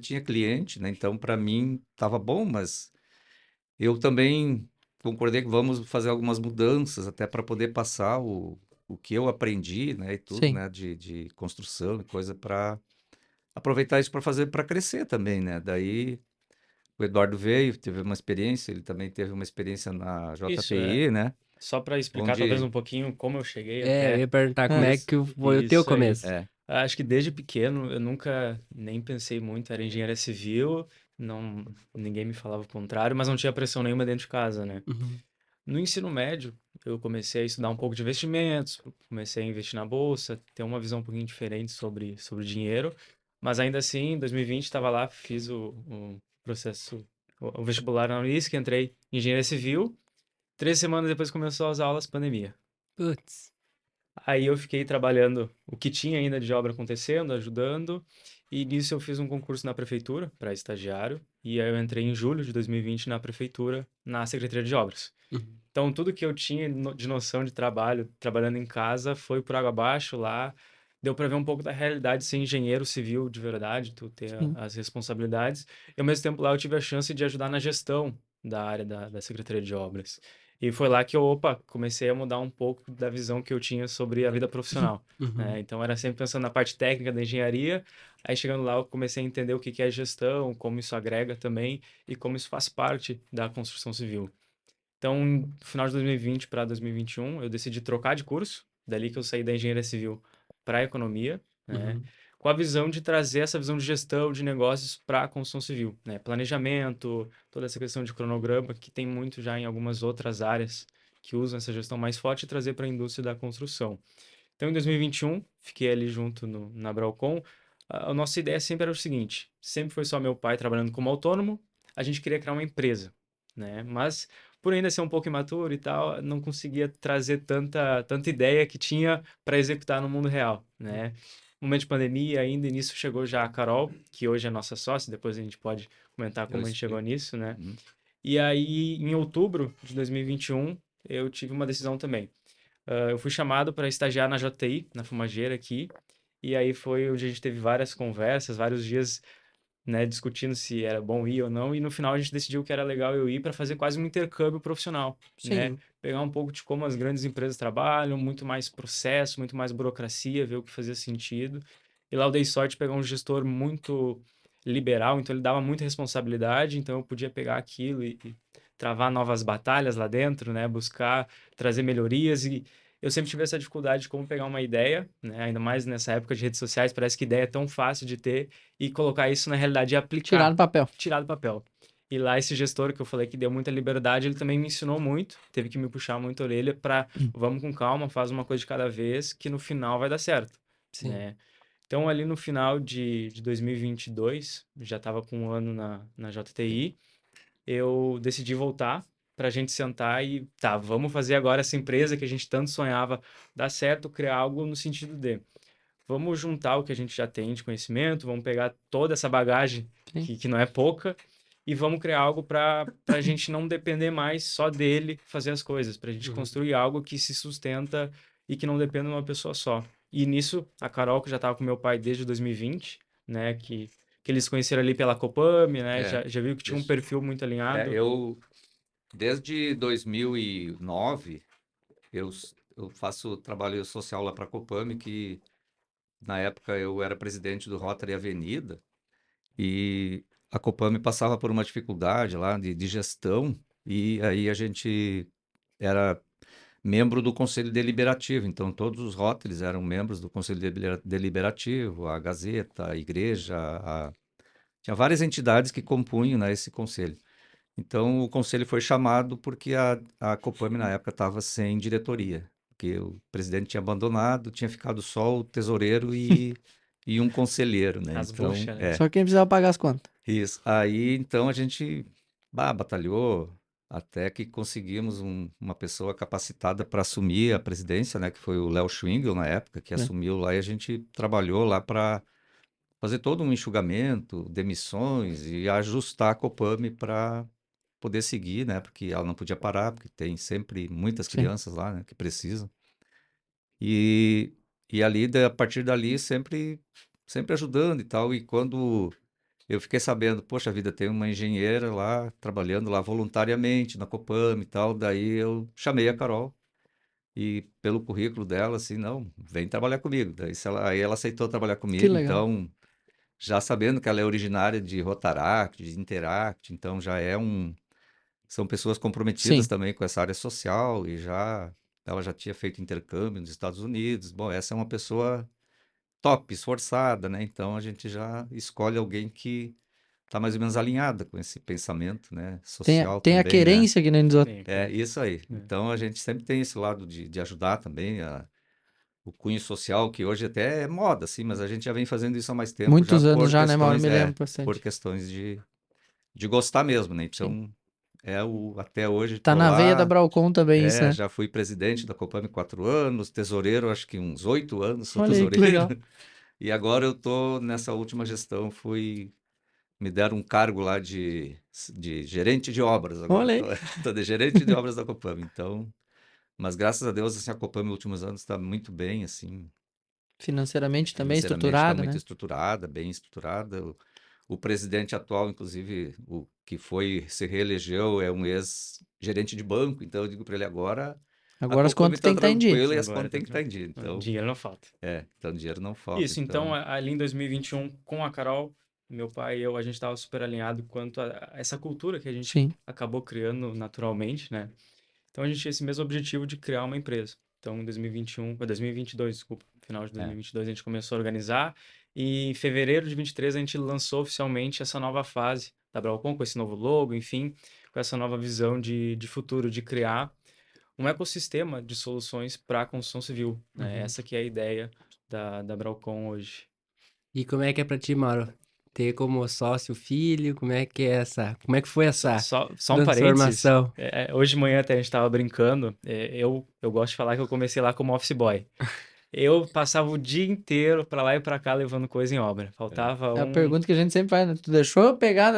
tinha cliente, né? Então, para mim, estava bom, mas eu também concordei que vamos fazer algumas mudanças até para poder passar o que eu aprendi, né? E tudo, sim. né? De construção e coisa para aproveitar isso para fazer, para crescer também, né? Daí o Eduardo veio, teve uma experiência, ele também teve uma experiência na Isso JPI, né? só para explicar talvez Onde um pouquinho como eu cheguei Eu ia até perguntar como é isso, que foi o teu isso aí. começo. é, Acho que desde pequeno eu nunca nem pensei muito, era engenharia civil, não, ninguém me falava o contrário, mas não tinha pressão nenhuma dentro de casa, né? Uhum. No ensino médio, eu comecei a estudar um pouco de investimentos, comecei a investir na bolsa, ter uma visão um pouquinho diferente sobre dinheiro, mas ainda assim, em 2020 estava lá, fiz o processo, o vestibular na Unisc, entrei em engenharia civil, 3 semanas depois começou as aulas, pandemia. Putz. Aí eu fiquei trabalhando o que tinha ainda de obra acontecendo, ajudando, e nisso eu fiz um concurso na prefeitura para estagiário, e aí eu entrei em julho de 2020 na prefeitura, na Secretaria de Obras. Uhum. Então, tudo que eu tinha de noção de trabalho, trabalhando em casa, foi por água abaixo lá. Deu para ver um pouco da realidade de ser engenheiro civil de verdade, tu ter Sim. as responsabilidades. E, ao mesmo tempo, lá eu tive a chance de ajudar na gestão da área da Secretaria de Obras. E foi lá que eu, comecei a mudar um pouco da visão que eu tinha sobre a vida profissional. Uhum. Então, era sempre pensando na parte técnica da engenharia. Aí, chegando lá, eu comecei a entender o que é gestão, como isso agrega também e como isso faz parte da construção civil. Então, no final de 2020 para 2021, eu decidi trocar de curso, dali que eu saí da engenharia civil para a economia, né? Uhum. Com a visão de trazer essa visão de gestão de negócios para a construção civil, né? Planejamento, toda essa questão de cronograma, que tem muito já em algumas outras áreas que usam essa gestão mais forte e trazer para a indústria da construção. Então, em 2021, fiquei ali junto na Bralcon. A nossa ideia sempre era o seguinte, sempre foi só meu pai trabalhando como autônomo, a gente queria criar uma empresa, né? Mas, por ainda ser um pouco imaturo e tal, não conseguia trazer tanta ideia que tinha para executar no mundo real, né? No momento de pandemia, ainda nisso chegou já a Carol, que hoje é nossa sócia, depois a gente pode comentar Eu como a gente chegou explico. nisso, né? Uhum. E aí, em outubro de 2021, eu tive uma decisão também. Eu fui chamado para estagiar na JTI, na Fumageira aqui, e aí foi onde a gente teve várias conversas, vários dias, né, discutindo se era bom ir ou não, e no final a gente decidiu que era legal eu ir para fazer quase um intercâmbio profissional, né? Sim. Pegar um pouco de como as grandes empresas trabalham, muito mais processo, muito mais burocracia, ver o que fazia sentido. E lá eu dei sorte de pegar um gestor muito liberal, então ele dava muita responsabilidade, então eu podia pegar aquilo e travar novas batalhas lá dentro, né? Buscar trazer melhorias e eu sempre tive essa dificuldade de como pegar uma ideia, né? Ainda mais nessa época de redes sociais, parece que ideia é tão fácil de ter e colocar isso na realidade e Tirar aplicar, do papel. tirar do papel. E lá esse gestor que eu falei que deu muita liberdade, ele também me ensinou muito, teve que me puxar muito a orelha para vamos com calma, faz uma coisa de cada vez, que no final vai dar certo, Sim. né? Então ali no final de 2022, já estava com um ano na JTI, eu decidi voltar para a gente sentar e tá, vamos fazer agora essa empresa que a gente tanto sonhava dar certo, criar algo no sentido de vamos juntar o que a gente já tem de conhecimento, vamos pegar toda essa bagagem, Sim. que não é pouca, e vamos criar algo para a gente não depender mais só dele fazer as coisas, para a gente construir algo que se sustenta e que não dependa de uma pessoa só. E nisso, a Carol, que já estava com meu pai desde 2020, né, que eles conheceram ali pela Copame, né, É, já viu que tinha um isso. perfil muito alinhado. Eu, desde 2009, eu faço trabalho social lá para a Copame, que na época eu era presidente do Rotary Avenida, e a Copame passava por uma dificuldade lá de gestão, e aí a gente era membro do Conselho Deliberativo, então todos os Rotaries eram membros do Conselho Deliberativo, a Gazeta, a Igreja, tinha várias entidades que compunham, né, esse conselho. Então o conselho foi chamado porque a Copame na época estava sem diretoria, porque o presidente tinha abandonado, tinha ficado só o tesoureiro e um conselheiro, né? As Então, buchas, né? Só quem precisava pagar as contas. isso. Aí então a gente batalhou até que conseguimos uma pessoa capacitada para assumir a presidência, né? Que foi o Léo Schwingel na época, que É. assumiu lá e a gente trabalhou lá para fazer todo um enxugamento, demissões e ajustar a Copame para poder seguir, né? Porque ela não podia parar, porque tem sempre muitas Sim. crianças lá, né, que precisam. E, e ali, a partir dali, sempre ajudando e tal. E quando eu fiquei sabendo, poxa vida, tem uma engenheira lá, trabalhando lá voluntariamente na Copame e tal, daí eu chamei a Carol. E pelo currículo dela, assim, não, vem trabalhar comigo. Daí, aí ela aceitou trabalhar Que comigo, legal. então já sabendo que ela é originária de Rotaract, de Interact, então já são pessoas comprometidas Sim. também com essa área social e ela já tinha feito intercâmbio nos Estados Unidos. Bom, essa é uma pessoa top, esforçada, né? Então a gente já escolhe alguém que está mais ou menos alinhada com esse pensamento, né? Social Tem a também, né? querência que nem diz outro. Sim, É sim. isso aí. É. Então a gente sempre tem esse lado de ajudar também, o cunho social, que hoje até é moda, assim, mas a gente já vem fazendo isso há mais tempo, já Muitos anos já, né, Mauro? Me lembro por bastante. questões de gostar mesmo, né? Sim. Então, até hoje Tá estou na veia da lá, Bralcon também isso, né? já fui presidente da Copame 4 anos, tesoureiro acho que uns 8 anos, sou Olha aí que tesoureiro, legal. e agora eu estou nessa última gestão, me deram um cargo lá de gerente de obras agora, Olha aí. tô de gerente de obras da Copame, então, mas graças a Deus, assim, a Copame nos últimos anos está muito bem, assim, Financeiramente também financeiramente está estruturada, muito né? estruturada, bem estruturada. O presidente atual, inclusive, o que se reelegeu, é um ex-gerente de banco, então eu digo para ele agora, a Agora as Copame contas está têm que estar em dia. tranquila e as Agora contas têm tá que estar em tranquilo. dia. Então, Dinheiro não falta. então dinheiro não falta. Isso, então, Então, ali em 2021, com a Carol, meu pai e eu, a gente estava super alinhado quanto a essa cultura que a gente Sim. acabou criando naturalmente, né? Então, a gente tinha esse mesmo objetivo de criar uma empresa. Então, em 2021, 2022, desculpa, final de é, 2022, a gente começou a organizar e em fevereiro de 23 a gente lançou oficialmente essa nova fase da Bralcon, com esse novo logo, enfim, com essa nova visão de futuro, de criar um ecossistema de soluções para a construção civil, né? Uhum. Essa que é a ideia da Braucon hoje. E como é que é pra ti, Mauro? Ter como sócio filho, como é que foi essa Só um parênteses, transformação? hoje de manhã até a gente estava brincando, eu gosto de falar que eu comecei lá como office boy. Eu passava o dia inteiro para lá e para cá levando coisa em obra. Faltava É a pergunta que a gente sempre faz, né? Tu deixou eu pegar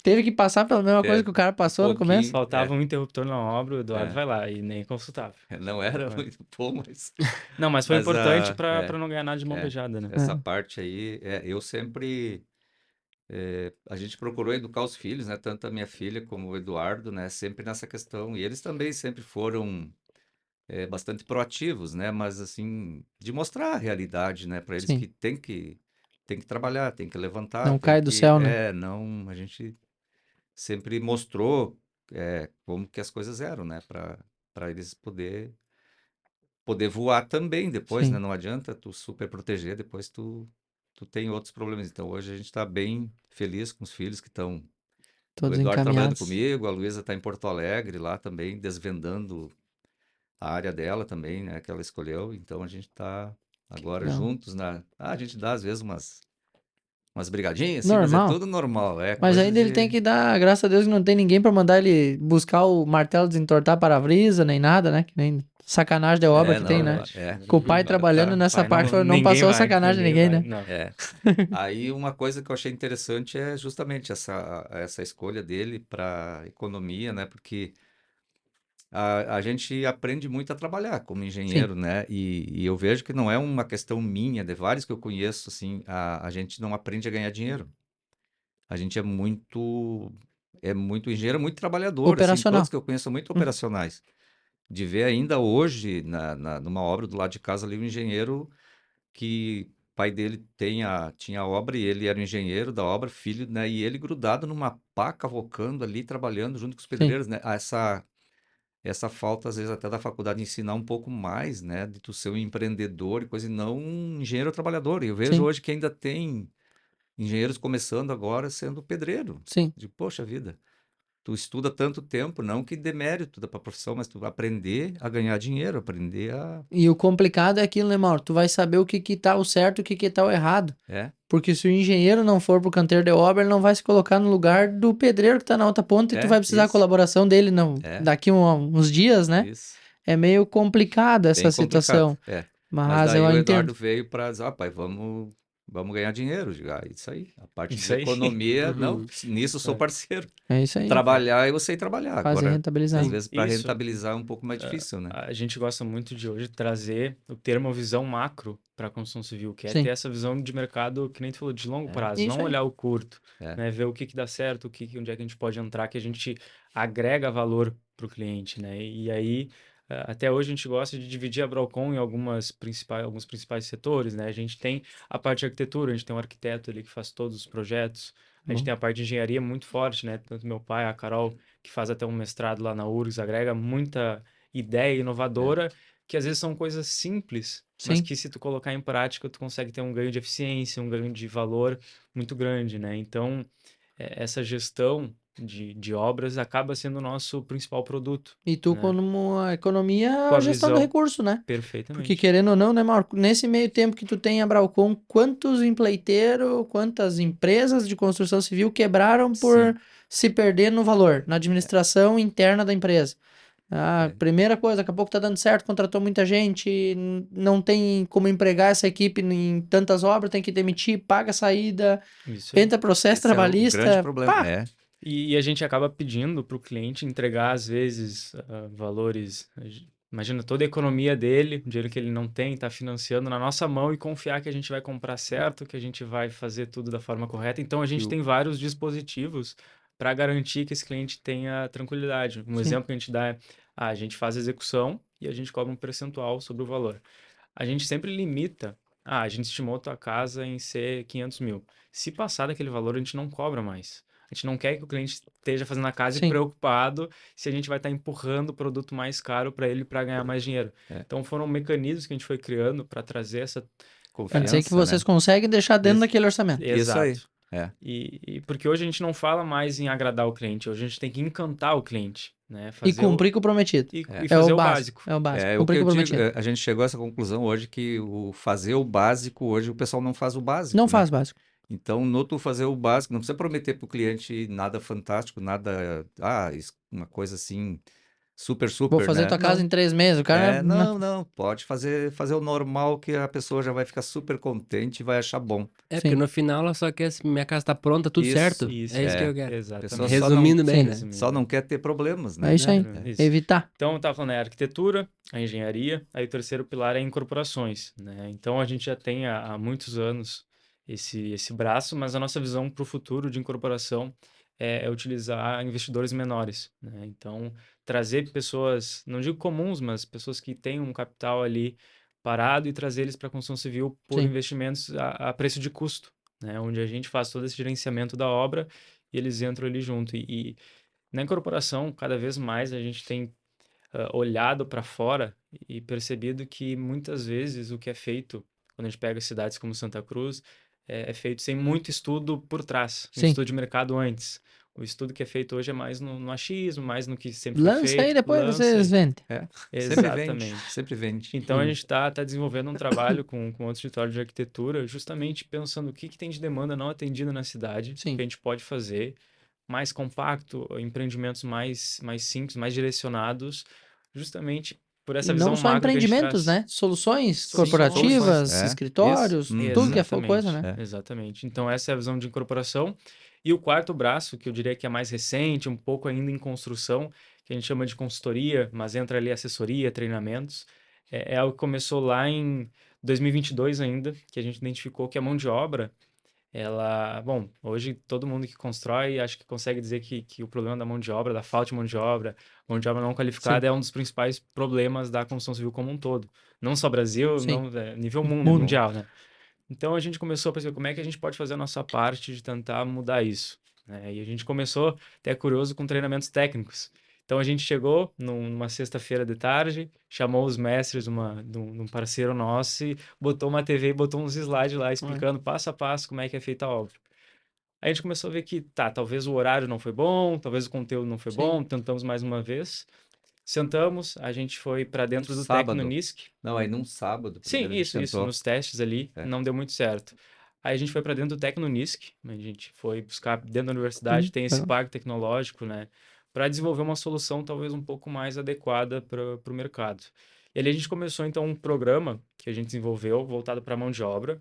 teve que passar pela mesma coisa que o cara passou no começo? faltava um interruptor na obra, o Eduardo É. vai lá e nem consultava. Não era É. muito bom, mas... Não, mas foi Mas importante para não ganhar nada de mão é, beijada, né? essa parte aí, eu sempre... a gente procurou educar os filhos, né? Tanto a minha filha como o Eduardo, né? Sempre nessa questão. E eles também sempre foram bastante proativos, né? Mas assim, de mostrar a realidade, né? Para eles Sim, que tem que trabalhar, tem que levantar, não tem cai do que... céu, né? não... A gente sempre mostrou como que as coisas eram, né? Para eles poder voar também depois, né? Sim, Não adianta tu super proteger, depois tu tem outros problemas. Então hoje a gente está bem feliz com os filhos que estão. O todos Eduardo trabalhando encaminhados. comigo, a Luísa está em Porto Alegre lá também, desvendando a área dela também, né? Que ela escolheu. Então a gente está agora Legal. juntos na. A gente dá às vezes umas brigadinhas, assim, mas é Normal. tudo normal, é Mas coisa ainda ele tem de. que dar, graças a Deus que não tem ninguém pra mandar ele buscar o martelo desentortar para-brisa, nem nada, né? Que nem sacanagem de obra que tem, Não, né? é. Com o O pai cara trabalhando tá. nessa Pai, parte, não ninguém passou vai, sacanagem a ninguém, né? não. É. Aí uma coisa que eu achei interessante é justamente essa escolha dele para economia, né? Porque a gente aprende muito a trabalhar como Sim, engenheiro, né? E eu vejo que não é uma questão minha, de vários que eu conheço, assim, a gente não aprende a ganhar dinheiro. A gente é muito engenheiro, muito trabalhador, assim, todos operacional. que eu conheço são muito Hum, operacionais. De ver ainda hoje, numa obra do lado de casa ali, um engenheiro que o pai dele tinha obra e ele era o engenheiro da obra, filho, né? E ele grudado numa pá, cavocando ali, trabalhando junto com os sim, pedreiros, né? Essa falta, às vezes, até da faculdade ensinar um pouco mais, né? De tu ser um empreendedor e coisa, e não um engenheiro trabalhador. E eu vejo sim, hoje que ainda tem engenheiros começando agora sendo pedreiro. sim. De, poxa vida, tu estuda tanto tempo, não que dê mérito da profissão, mas tu aprender a ganhar dinheiro, aprender a... E o complicado é aquilo, né, Mauro? Tu vai saber o que que tá o certo e o que que tá o errado. É, Porque se o engenheiro não for pro canteiro de obra, ele não vai se colocar no lugar do pedreiro que tá na outra ponta e tu vai precisar da isso, colaboração dele não, é, daqui uns dias, né? isso. É meio complicado essa Bem complicado, situação, Mas mas daí eu o entendo. Eduardo veio para dizer, pai, vamos ganhar dinheiro. Eu digo, isso aí. A parte de Isso aí. economia, não, Uhum. nisso eu sou É. parceiro. É isso aí, Trabalhar, eu sei trabalhar. fazer Agora, às rentabilizar. Sim. vezes, para Isso. rentabilizar é um pouco mais difícil, né? A gente gosta muito de hoje trazer o termo visão macro para a construção civil, que é ter Sim, essa visão de mercado, que nem tu falou, de longo prazo, isso não aí. olhar o curto, É, né? Ver o que que dá certo, onde é que a gente pode entrar, que a gente agrega valor para o cliente, né? E aí, até hoje a gente gosta de dividir a Braucon em alguns principais setores, né? A gente tem a parte de arquitetura, a gente tem um arquiteto ali que faz todos os projetos, a gente Bom, tem a parte de engenharia muito forte, né? Tanto meu pai, a Carol, que faz até um mestrado lá na URGS, agrega muita ideia é. inovadora, que às vezes são coisas simples, mas sim. que se tu colocar em prática, tu consegue ter um ganho de eficiência, um ganho de valor muito grande, né? Então, essa gestão de obras acaba sendo o nosso principal produto, E tu, né? como a economia, Com a a gestão do visão, recurso, né? Porque perfeitamente. querendo ou não, né, Mauro? Nesse meio tempo que tu tem a Braucon, quantos empreiteiros, quantas empresas de construção civil quebraram por Sim, se perder no valor, na administração interna da empresa? A é, primeira coisa, daqui a pouco tá dando certo, contratou muita gente, não tem como empregar essa equipe em tantas obras, tem que demitir, paga a saída, Isso aí. entra processo esse é o grande trabalhista, problema. pá! E a gente acaba pedindo para o cliente entregar, às vezes, valores. Imagina toda a economia dele, o dinheiro que ele não tem, está financiando na nossa mão e confiar que a gente vai comprar certo, que a gente vai fazer tudo da forma correta. Então, a E gente o- tem vários dispositivos para garantir que esse cliente tenha tranquilidade. Um Sim, exemplo que a gente dá é: a gente faz a execução e a gente cobra um percentual sobre o valor. A gente sempre limita. A gente estimou a tua casa em ser 500 mil. Se passar daquele valor, a gente não cobra mais. A gente não quer que o cliente esteja fazendo a casa e sim. preocupado se a gente vai estar empurrando o produto mais caro para ele para ganhar mais dinheiro. é, Então foram mecanismos que a gente foi criando para trazer essa. Pra dizer que confiança, vocês né? conseguem deixar dentro Isso, daquele orçamento. isso aí. Exato. É, E porque hoje a gente não fala mais em agradar o cliente, hoje a gente tem que encantar o cliente. né? E cumprir com o prometido. E É fazer o o básico. básico. É o básico. É o que Cumprir com eu o digo, prometido. a gente chegou a essa conclusão hoje que o fazer o básico, hoje o pessoal não faz o básico, Não né? faz básico. Então, no tu fazer o básico, não precisa prometer para o cliente nada fantástico, nada, uma coisa assim, super, Vou super, fazer né? tua casa Não. em 3 meses. O cara. Não, pode fazer o normal que a pessoa já vai ficar super contente e vai achar bom. Porque Sim. no final ela só quer, minha casa tá pronta, tudo certo. Isso, É isso que eu quero. A pessoa exatamente. Resumindo bem, Sim. né? só não quer ter problemas, É né? isso aí. Isso. Evitar. Então, eu estava falando, a arquitetura, a engenharia, aí o terceiro pilar é incorporações, né? Então, a gente já tem há muitos anos esse braço, mas a nossa visão para o futuro de incorporação é utilizar investidores menores, né? Então, trazer pessoas, não digo comuns, mas pessoas que têm um capital ali parado e trazer eles para a construção civil por Sim. investimentos a preço de custo, né? Onde a gente faz todo esse gerenciamento da obra e eles entram ali junto. E na incorporação, cada vez mais a gente tem olhado para fora e percebido que muitas vezes o que é feito, quando a gente pega cidades como Santa Cruz, é feito sem muito estudo por trás, um Sim. estudo de mercado antes. O estudo que é feito hoje é mais no achismo, mais no que sempre foi Lança aí, feito. depois vocês vendem. Sempre vende, Exatamente. sempre vende. Então, a gente está desenvolvendo um trabalho com outro escritório de arquitetura, justamente pensando o que tem de demanda não atendida na cidade, Sim. que a gente pode fazer mais compacto, empreendimentos mais simples, mais direcionados, justamente por essa E visão não só macro que a gente empreendimentos, traz. né? Soluções Sim, corporativas, soluções. escritórios, Isso. tudo que é Exatamente. coisa, né? Exatamente. Então, essa é a visão de incorporação. E o quarto braço, que eu diria que é mais recente, um pouco ainda em construção, que a gente chama de consultoria, mas entra ali assessoria, treinamentos, é algo que começou lá em 2022 ainda, que a gente identificou que a mão de obra, bom, hoje todo mundo que constrói acho que consegue dizer que o problema da mão de obra, da falta de mão de obra não qualificada Sim. é um dos principais problemas da construção civil como um todo. Não só Brasil, Sim. não, nível mundo, Mundo. mundial, né? Então a gente começou a perceber como é que a gente pode fazer a nossa parte de tentar mudar isso, né? E a gente começou, até curioso, com treinamentos técnicos. Então a gente chegou numa sexta-feira de tarde, chamou os mestres de um parceiro nosso e botou uma TV e botou uns slides lá explicando passo a passo como é que é feita a obra. Aí a gente começou a ver que, talvez o horário não foi bom, talvez o conteúdo não foi Sim. bom, tentamos mais uma vez. Sentamos, a gente foi para dentro do sábado. Tecnonisc. Não, aí num sábado. Sim, primeiro a gente isso, tentou. nos testes ali, É. não deu muito certo. Aí a gente foi para dentro do Tecnonisc, a gente foi buscar dentro da universidade, tem esse legal. parque tecnológico, né, para desenvolver uma solução talvez um pouco mais adequada para o mercado. E ali a gente começou então um programa que a gente desenvolveu voltado para a mão de obra,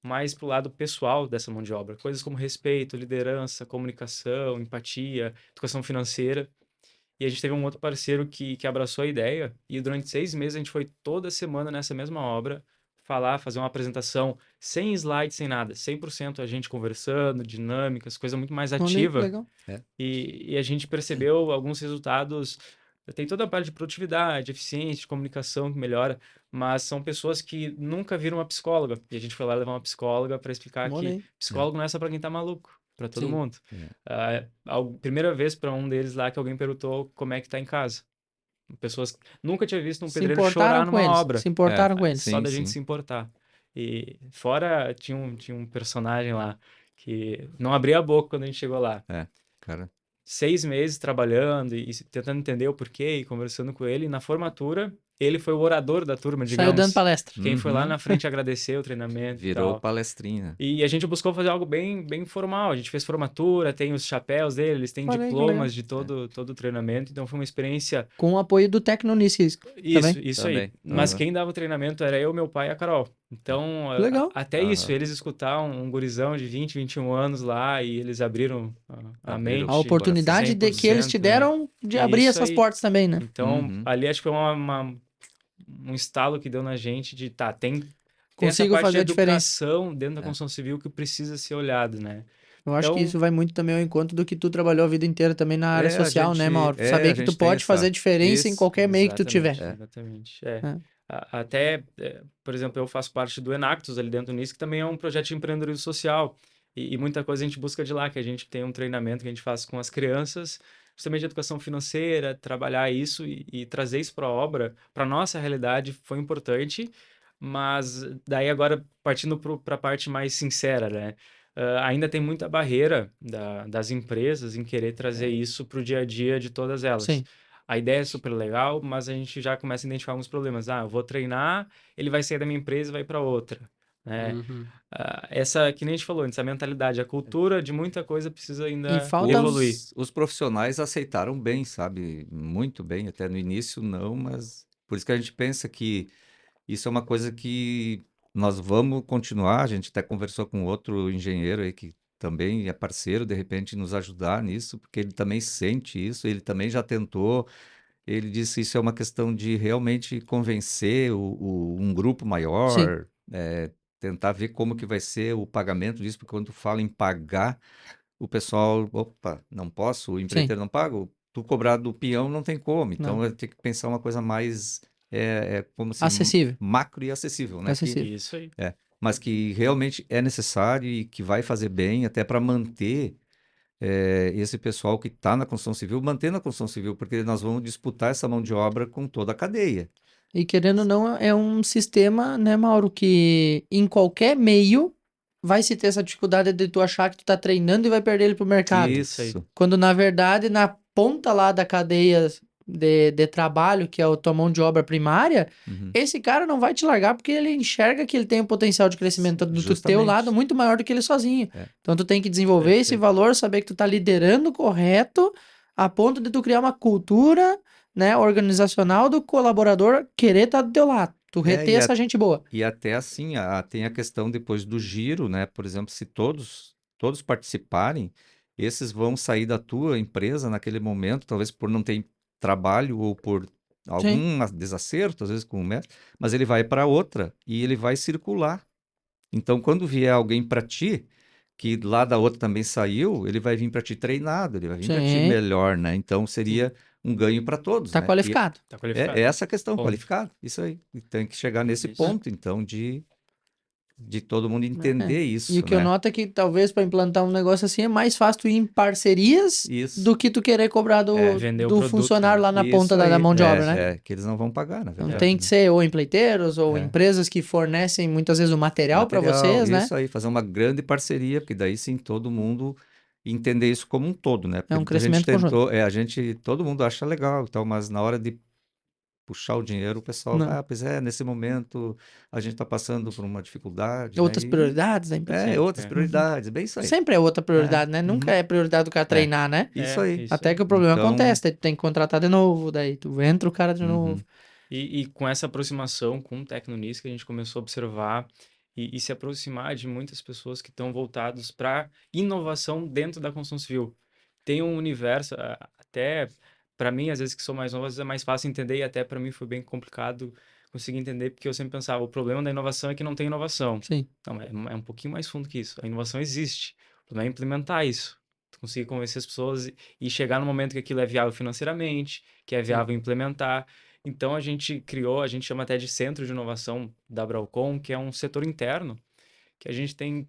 mais para o lado pessoal dessa mão de obra, coisas como respeito, liderança, comunicação, empatia, educação financeira. E a gente teve um outro parceiro que abraçou a ideia e durante 6 meses a gente foi toda semana nessa mesma obra fazer uma apresentação sem slide, sem nada, 100% a gente conversando, dinâmicas, coisa muito mais Olha, ativa. legal. E a gente percebeu alguns resultados. Tem toda a parte de produtividade, eficiência, de comunicação que melhora, mas são pessoas que nunca viram uma psicóloga. E a gente foi lá levar uma psicóloga para explicar Olha que aí. psicólogo não é só para quem tá maluco, para todo Sim. mundo. É. A primeira vez para um deles lá que alguém perguntou como é que tá em casa. Pessoas que nunca tinha visto um Se pedreiro importaram chorar com numa eles. obra. Se importaram com eles. Só da Sim, gente sim. se importar. E fora, tinha um personagem lá que não abria a boca quando a gente chegou lá. Cara. 6 meses trabalhando e tentando entender o porquê e conversando com ele. E na formatura, ele foi o orador da turma, Saiu digamos. dando palestra. Quem foi lá Uhum. na frente agradecer o treinamento e Virou tal. palestrinha. E a gente buscou fazer algo bem formal. A gente fez formatura, tem os chapéus deles, tem Olha aí, que diplomas legal. de todo o treinamento. Então foi uma experiência. Com o apoio do Tecnonisc. Isso aí. Também. Mas Aham. quem dava o treinamento era eu, meu pai e a Carol. Então, Legal. até isso, Aham. eles escutar um gurizão de 20, 21 anos lá e eles abriram a Abriram mente. A oportunidade de que eles te 100%, deram de abrir Isso essas aí. portas também, né? Então, Uhum. ali acho que foi um estalo que deu na gente de, tem essa Consigo parte de fazer a diferença. educação dentro da É. construção civil que precisa ser olhado, né? Eu acho que Então, isso vai muito também ao encontro do que tu trabalhou a vida inteira também na área É, a social, né, gente- Mauro? é, Saber a que tu gente tem pode fazer essa- diferença em isso, qualquer meio que tu tiver. Exatamente. É. Até, por exemplo, eu faço parte do Enactus ali dentro nisso, que também é um projeto de empreendedorismo social. E muita coisa a gente busca de lá, que a gente tem um treinamento que a gente faz com as crianças, justamente de educação financeira, trabalhar isso e trazer isso para a obra, para nossa realidade foi importante, mas daí agora partindo para a parte mais sincera, né? Ainda tem muita barreira das empresas em querer trazer isso para o dia a dia de todas elas. Sim. a ideia é super legal, mas a gente já começa a identificar alguns problemas. Ah, eu vou treinar, ele vai sair da minha empresa e vai para outra, né? Uhum. Essa, que nem a gente falou antes, a mentalidade, a cultura de muita coisa precisa E ainda falta evoluir. Os profissionais aceitaram bem, sabe? Muito bem. Até no início não, mas por isso que a gente pensa que isso é uma coisa que nós vamos continuar. A gente até conversou com outro engenheiro aí que também é parceiro, de repente nos ajudar nisso, porque ele também sente isso, ele também já tentou. Ele disse isso é uma questão de realmente convencer um grupo Sim, maior, tentar ver como que vai ser o pagamento disso, porque quando fala em pagar, o pessoal, opa, não posso, o sim, empreiteiro não paga, tu cobrar do peão não tem como, não. então eu tenho que pensar uma coisa mais, como assim, Acessível, macro e acessível, né? acessível. Isso aí. Mas que realmente é necessário e que vai fazer bem até para manter esse pessoal que está na construção civil, manter na construção civil, porque nós vamos disputar essa mão de obra com toda a cadeia. E querendo ou não, é um sistema, né, Mauro, que em qualquer meio vai se ter essa dificuldade de tu achar que tu tá treinando e vai perder ele pro mercado. Isso aí. Isso. Quando na verdade, na ponta lá da cadeia de trabalho, que é a tua mão de obra primária, Uhum. esse cara não vai te largar porque ele enxerga que ele tem um potencial de crescimento do teu lado Justamente. muito maior do que ele sozinho. É. Então tu tem que desenvolver esse Perfeito. valor, saber que tu tá liderando correto, a ponto de tu criar uma cultura, né, organizacional do colaborador querer estar do teu lado. Tu É, reter essa gente boa. e até assim, tem a questão depois do giro, né? Por exemplo, se todos participarem, esses vão sair da tua empresa naquele momento, talvez por não ter trabalho ou por Sim, algum desacerto, às vezes com o mestre, mas ele vai para outra e ele vai circular. Então, quando vier alguém para ti, que lá da outra também saiu, ele vai vir para ti treinado, ele vai vir para ti sim. melhor, né? Então, Sim. seria um ganho para todos, Tá né? E qualificado. Tá é qualificado. essa a questão, Ponto. qualificado, isso aí. E tem que chegar nesse Isso. ponto, então, de todo mundo É. entender E o isso, que eu né? noto é que talvez para implantar um negócio assim é mais fácil tu ir em parcerias Isso, do que tu querer cobrar é, Vender o do produto, funcionário né? lá na ponta isso da aí, mão de obra, né? que eles não vão pagar, na Então É. verdade, tem que né? ser ou empreiteiros ou É, empresas que fornecem muitas vezes o material para material, vocês, né? isso aí, fazer uma grande parceria, porque daí sim todo mundo entender isso como um todo, né? É Porque um a gente crescimento conjunto. tentou, todo mundo acha legal e tal, mas na hora de puxar o dinheiro, o pessoal, Não. pois é, nesse momento a gente está passando por uma dificuldade, né? Outras prioridades da empresa. Sim, Outras é. Uhum. prioridades, bem isso aí. Sempre é outra É, prioridade, né? Nunca uhum, é prioridade do cara é, treinar, né? isso aí. Isso Até aí. que o problema Então, acontece, daí tu tem que contratar de novo, daí tu entra o cara de novo. uhum, E com essa aproximação com o Tecnonis, que a gente começou a observar e se aproximar de muitas pessoas que estão voltadas para inovação dentro da construção civil. Tem um universo, até para mim, às vezes que sou mais novo, às vezes é mais fácil entender, e até para mim foi bem complicado conseguir entender, porque eu sempre pensava, o problema da inovação é que não tem inovação. Sim, Não, é um pouquinho mais fundo que isso. A inovação existe. O problema é implementar isso. Tu conseguir convencer as pessoas e chegar no momento que aquilo é viável financeiramente, que é sim. viável implementar. Então a gente criou, a gente chama até de Centro de Inovação da Bralcom, que é um setor interno que a gente tem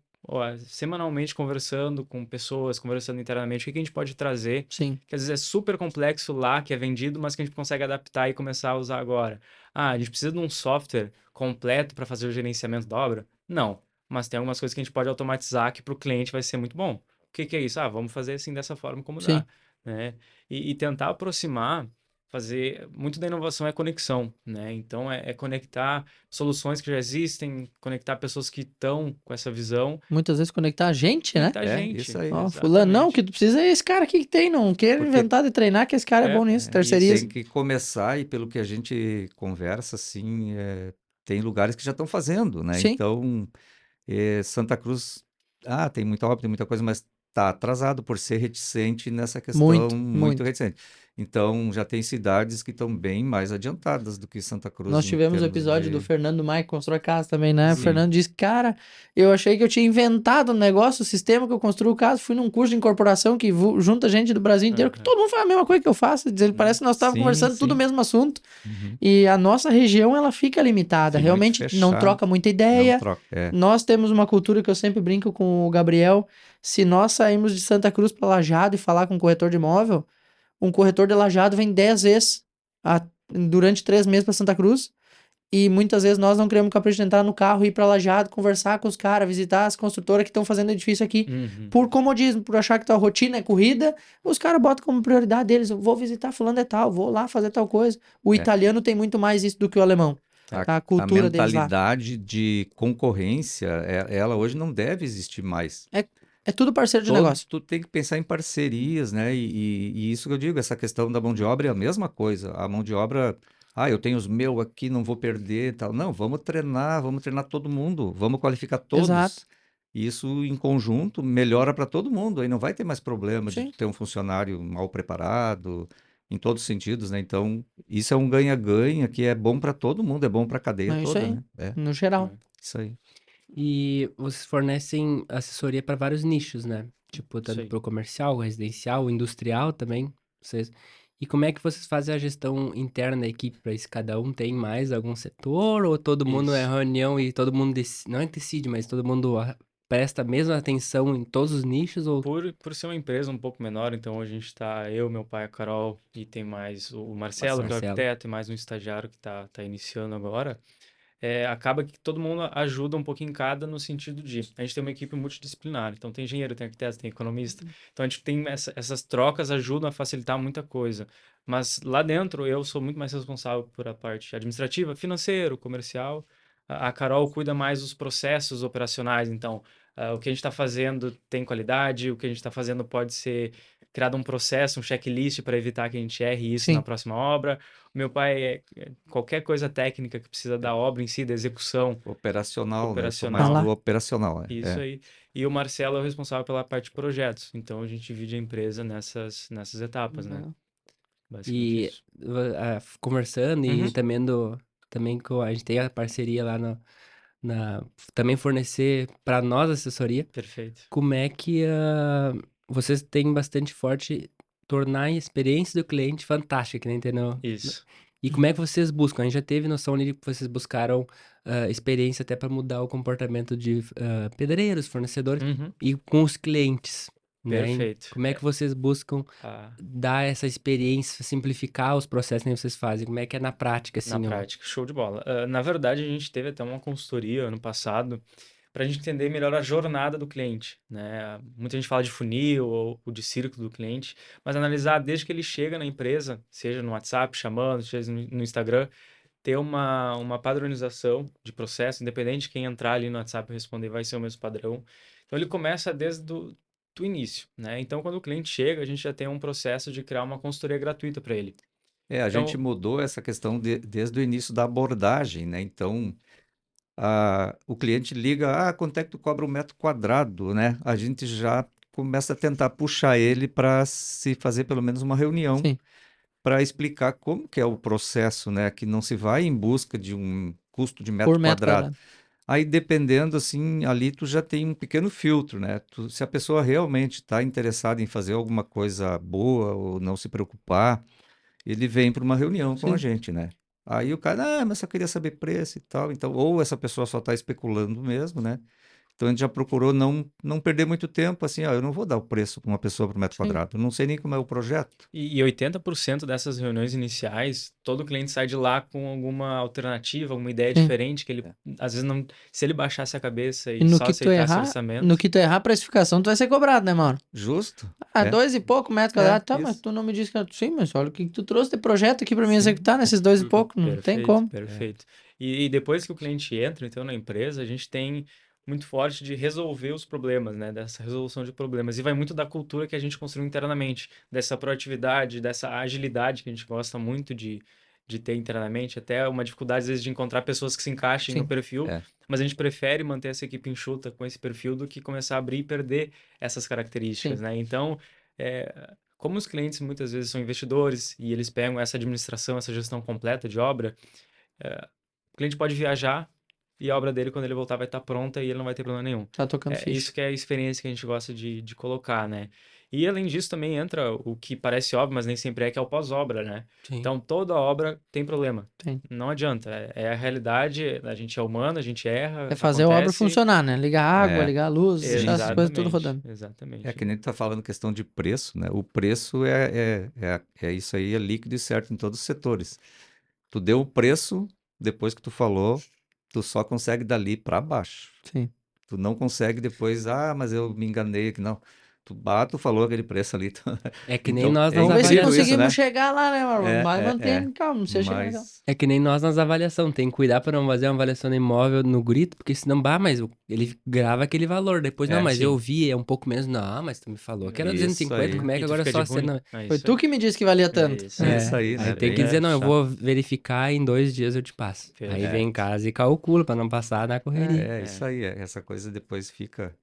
semanalmente conversando com pessoas, conversando internamente, o que a gente pode trazer, Sim. que às vezes é super complexo lá, que é vendido, mas que a gente consegue adaptar e começar a usar agora. Ah, a gente precisa de um software completo para fazer o gerenciamento da obra? Não, mas tem algumas coisas que a gente pode automatizar que para o cliente vai ser muito bom. O que é isso? Ah, vamos fazer assim dessa forma como Sim. dá, né? E tentar aproximar, fazer muito da inovação é conexão, né? Então é conectar soluções que já existem, conectar pessoas que estão com essa visão, Muitas vezes conectar a gente, né? conectar isso gente, aí. Ó, fulano, não, o que exatamente. tu precisa é esse cara aqui que tem, não queira Porque inventar de treinar que esse cara é bom nisso, Isso. tem terceiriza. que começar e pelo que a gente conversa, assim, tem lugares que já estão fazendo, né? Sim, Então, Santa Cruz, tem muita obra, tem muita coisa, mas está atrasado por ser reticente nessa questão, muito, muito muito. reticente. Então, já tem cidades que estão bem mais adiantadas do que Santa Cruz Nós em tivemos o termos episódio do de... Fernando Maia que constrói casa também, né? O Sim. Fernando disse, cara, eu achei que eu tinha inventado um negócio, o sistema que eu construo casa, fui num curso de incorporação que junta gente do Brasil inteiro, que Aham. todo mundo faz a mesma coisa que eu faço. Ele parece que nós estávamos Sim, conversando tudo o sim. mesmo assunto. Uhum. E a nossa região, ela fica limitada. Fica muito Realmente não fechado, troca muita não ideia. troca. Nós temos uma cultura que eu sempre brinco com o Gabriel. Se nós sairmos de Santa Cruz para Lajeado e falar com um corretor de imóvel, um corretor de Lajeado vem 10 vezes durante 3 meses para Santa Cruz. E muitas vezes nós não criamos capricho de entrar no carro, ir pra Lajeado, conversar com os caras, visitar as construtoras que estão fazendo edifício aqui. Uhum. Por comodismo, por achar que tua rotina é corrida, os caras botam como prioridade deles. Eu vou visitar fulano é tal, vou lá fazer tal coisa. O É. italiano tem muito mais isso do que o alemão. A A cultura deles lá. mentalidade de concorrência, ela hoje não deve existir mais. É tudo parceiro de negócio. Tu tem que pensar em parcerias, né? E isso que eu digo, essa questão da mão de obra é a mesma coisa. A mão de obra, eu tenho os meus aqui, não vou perder, e tal. Não, vamos treinar todo mundo, vamos qualificar todos. Exato. E isso em conjunto melhora para todo mundo. Aí não vai ter mais problema de Sim. ter um funcionário mal preparado, em todos os sentidos, né? Então, isso é um ganha-ganha que é bom para todo mundo, é bom para a cadeia É isso toda, aí. né? É, No geral. isso aí. E vocês fornecem assessoria para vários nichos, né? Tipo, Isso tanto aí. para o comercial, residencial, industrial também. Vocês... E como é que vocês fazem a gestão interna da equipe para isso? Cada um tem mais algum setor ou todo mundo é Isso. reunião e todo mundo não é decide, mas todo mundo presta a mesma atenção em todos os nichos ou Por ser uma empresa um pouco menor, então a gente tá, eu, meu pai, a Carol, e tem mais o Marcelo, que é o Marcelo? arquiteto, e mais um estagiário que tá iniciando agora. Acaba que todo mundo ajuda um pouquinho em cada no sentido de a gente tem uma equipe multidisciplinar, então tem engenheiro, tem arquiteto, tem economista, então a gente tem essas trocas ajudam a facilitar muita coisa, mas lá dentro eu sou muito mais responsável por a parte administrativa, financeiro, comercial, a Carol cuida mais dos processos operacionais, então o que a gente está fazendo tem qualidade, o que a gente está fazendo pode ser criado um processo, um checklist para evitar que a gente erre isso na Sim. próxima obra. O meu pai qualquer coisa técnica que precisa da obra em si, da execução Operacional, né? Eu sou Ah mais lá. do operacional, operacional, né? isso aí. E o Marcelo é o responsável pela parte de projetos. Então a gente divide a empresa nessas etapas, né? Legal. Basicamente e isso. conversando Uhum. e também a gente tem a parceria lá também fornecer para nós assessoria. Perfeito. Como é que vocês têm bastante forte tornar a experiência do cliente fantástica, que nem entendeu? Isso. E como é que vocês buscam? A gente já teve noção ali que vocês buscaram experiência até para mudar o comportamento de pedreiros, fornecedores Uhum. e com os clientes, né? Perfeito. Como é que vocês buscam Ah, dar essa experiência, simplificar os processos que vocês fazem? Como é que é na prática, na assim, ó? prática, show de bola. Na verdade, a gente teve até uma consultoria ano passado para a gente entender melhor a jornada do cliente, né? Muita gente fala de funil ou de círculo do cliente, mas analisar desde que ele chega na empresa, seja no WhatsApp, chamando, seja no Instagram, ter uma padronização de processo, independente de quem entrar ali no WhatsApp e responder, vai ser o mesmo padrão. Então, ele começa desde do início, né? Então, quando o cliente chega, a gente já tem um processo de criar uma consultoria gratuita para ele. A gente Então, mudou essa questão desde o início da abordagem, né? Então, o cliente liga, quanto é que tu cobra um metro quadrado, né? A gente já começa a tentar puxar ele para se fazer pelo menos uma reunião Sim. para explicar como que é o processo, né? Que não se vai em busca de um custo de Por metro metro quadrado. quadrado. Aí, dependendo, assim, ali tu já tem um pequeno filtro, né? Se a pessoa realmente está interessada em fazer alguma coisa boa ou não se preocupar, ele vem para uma reunião com a Sim. gente, né? Aí o cara, mas só queria saber preço e tal. Então, ou essa pessoa só está especulando mesmo, né? Então a gente já procurou não perder muito tempo, assim, eu não vou dar o preço para uma pessoa por metro Sim. quadrado, eu não sei nem como é o projeto. e 80% dessas reuniões iniciais, todo cliente sai de lá com alguma alternativa, alguma ideia Sim. diferente, que ele, às vezes, não, se ele baixasse a cabeça E e no só que tu aceitasse o errar, orçamento, a precificação, tu vai ser cobrado, né, mano? Justo? Ah, É, 2 e pouco metros quadrados, tá, mas isso. tu não me disse que... Sim, mas olha o que tu trouxe de projeto aqui pra mim Sim. executar nesses 2 e pouco, não tem perfeito, como. perfeito. E depois que o cliente entra, então, na empresa, a gente tem muito forte de resolver os problemas, né? Dessa resolução de problemas. E vai muito da cultura que a gente construiu internamente, dessa proatividade, dessa agilidade que a gente gosta muito de ter internamente. Até uma dificuldade, às vezes, de encontrar pessoas que se encaixem no Sim. perfil, É. mas a gente prefere manter essa equipe enxuta com esse perfil do que começar a abrir e perder essas características, Sim. né? Então, como os clientes muitas vezes são investidores e eles pegam essa administração, essa gestão completa de obra, o cliente pode viajar e a obra dele, quando ele voltar, vai estar pronta e ele não vai ter problema nenhum. Tá tocando É ficha. isso que é a experiência que a gente gosta de colocar, né? E além disso também entra o que parece óbvio, mas nem sempre é, que é o pós-obra, né? Sim. Então toda obra tem problema. Tem. Não adianta. É a realidade, a gente é humano, a gente erra, É fazer a obra acontece. funcionar, né? Ligar a água, É, ligar a luz, deixar essas coisas tudo Exatamente, rodando. exatamente. é que nem tu tá falando questão de preço, né? O preço é isso aí, é líquido e certo em todos os setores. Tu deu o preço, depois que tu falou, tu só consegue dali para baixo. Sim. Tu não consegue depois, mas eu me enganei aqui. Não. Tu falou aquele preço ali. É que nem Então, nós é nas Vamos ver se incrível avaliações. isso, conseguimos né? chegar lá, né, Marlon? Mas É. mantém calma, não precisa chegar naquela. Mas É que nem nós nas avaliações. Tem que cuidar pra não fazer uma avaliação de imóvel no grito, porque senão, mas ele grava aquele valor. Depois, não, mas sim. eu vi, é um pouco menos. Não, mas tu me falou que era Isso 250, aí. como é que E tu agora é fica só de ruim. cena. É Foi isso tu aí. que me disse que valia tanto. isso. é isso aí, né? Aí tem que Bem dizer, não, eu chato. vou verificar em 2 dias eu te passo. Aí Perfeito. vem em casa e calcula pra não passar na correria. É isso aí. Essa coisa depois fica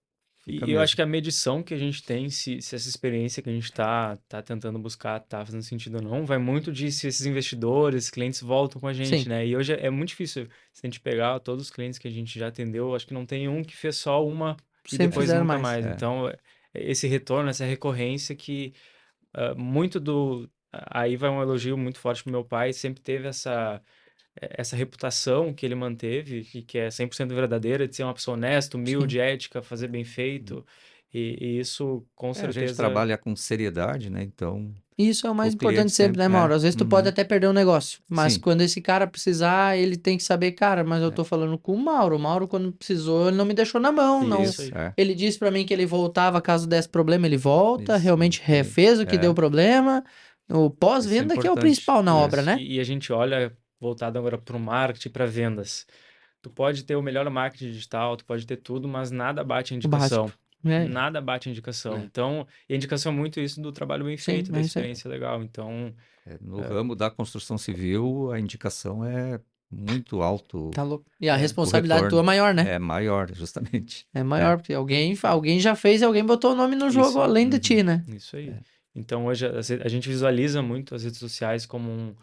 E eu mesmo. acho que a medição que a gente tem, se essa experiência que a gente tá tentando buscar tá fazendo sentido ou não, vai muito de se esses investidores, clientes voltam com a gente, Sim. né? E hoje é muito difícil se a gente pegar todos os clientes que a gente já atendeu, acho que não tem um que fez só uma e Sempre depois fizeram nunca mais. mais. É. Então, esse retorno, essa recorrência que muito do... Aí vai um elogio muito forte pro meu pai, sempre teve essa reputação que ele manteve e que é 100% verdadeira, de ser uma pessoa honesta, humilde, ética, fazer bem feito. E isso, com A gente certeza... trabalha com seriedade, né? Então, Isso é o mais o importante cliente sempre, né, sempre Mauro? Às vezes tu pode até perder um negócio, mas Sim. quando esse cara precisar, ele tem que saber, cara, mas eu tô falando com o Mauro. O Mauro, quando precisou, ele não me deixou na mão, não. Isso aí. Ele disse pra mim que ele voltava caso desse problema, ele volta, Isso, realmente muito bem. refez o que deu problema. O pós-venda Isso é que é o importante. principal na Isso. obra, né? E a gente olha, voltado agora para o marketing, para vendas. Tu pode ter o melhor marketing digital, tu pode ter tudo, mas nada bate a indicação. É. Nada bate a indicação. Então, e a indicação é muito isso do trabalho bem Sim, feito, da é isso aí. experiência legal. Então, No ramo da construção civil, a indicação é muito alto. Tá louco. E a o responsabilidade retorno tua é maior, né? É maior, justamente. É maior, porque alguém já fez e alguém botou o nome no jogo Isso. além de ti, né? isso aí. Então, hoje a gente visualiza muito as redes sociais como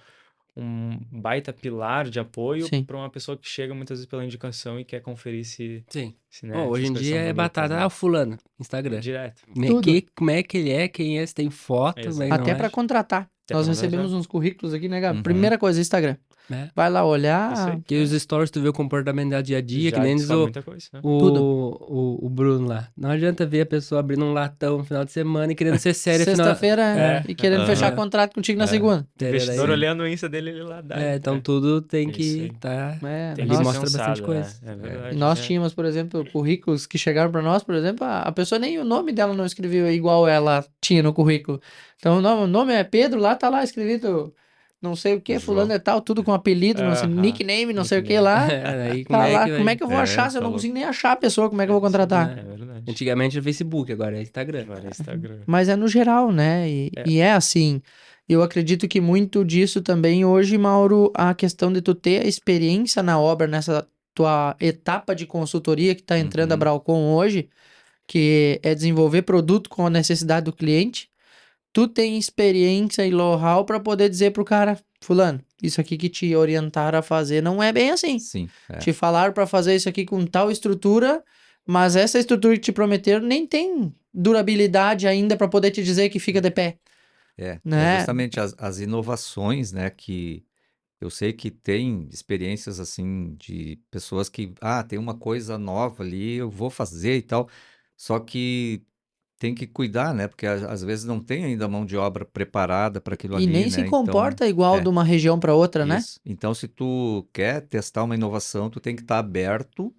um baita pilar de apoio Sim. para uma pessoa que chega muitas vezes pela indicação e quer conferir Sim. né, Hoje essas em coisas dia são é bonitas, batata. né? Ah, o fulano, Instagram. Direto. Tudo. Como é que ele é, quem é, se tem foto, Exato. como é que Até não pra é? contratar. Até Nós pra recebemos contratar. uns currículos aqui, né, Gabi? Uhum. Primeira coisa, Instagram. É. Vai lá Isso olhar. aí. Que os stories tu vê o comportamento dela dia a dia, que Já nem diz diz fala o, muita coisa, né? o Bruno lá. Não adianta ver a pessoa abrindo um latão no final de semana e querendo ser séria final... Sexta-feira É. e querendo fechar contrato contigo na segunda. O investidor Daí- olhando o Insta dele, ele lá dá. então tudo tem Isso que aí. estar... É, Tem Ali que ser mostra sensado, bastante coisa. É verdade. E nós é. tínhamos, por exemplo, currículos que chegaram pra nós, por exemplo, a pessoa nem o nome dela não escreveu igual ela tinha no currículo. Então o nome é Pedro, lá tá lá escrito não sei o que, João. fulano é tal, tudo com apelido, não sei, Aham. nickname, não sei o que Nickname. lá. Aí Tá lá, que como é que eu vou É, achar se eu tá não louco. consigo nem achar a pessoa, como é que eu vou contratar? É verdade. Antigamente era Facebook, agora é Instagram. Agora é Instagram. Mas é no geral, né? E é assim. Eu acredito que muito disso também hoje, Mauro, a questão de tu ter a experiência na obra, nessa tua etapa de consultoria que tá entrando a Uhum. Bralcon hoje, que é desenvolver produto com a necessidade do cliente, tu tem experiência e know-how para poder dizer pro cara, fulano, isso aqui que te orientaram a fazer não é bem assim. Sim. Te falaram para fazer isso aqui com tal estrutura, mas essa estrutura que te prometeram nem tem durabilidade ainda para poder te dizer que fica de pé. Né? Justamente as inovações, né, que eu sei que tem experiências assim de pessoas que, tem uma coisa nova ali, eu vou fazer e tal, só que tem que cuidar, né, porque às vezes não tem ainda mão de obra preparada para aquilo E ali, nem se né, comporta igual é, de uma região para outra, né? isso. Então, se tu quer testar uma inovação, tu tem que estar aberto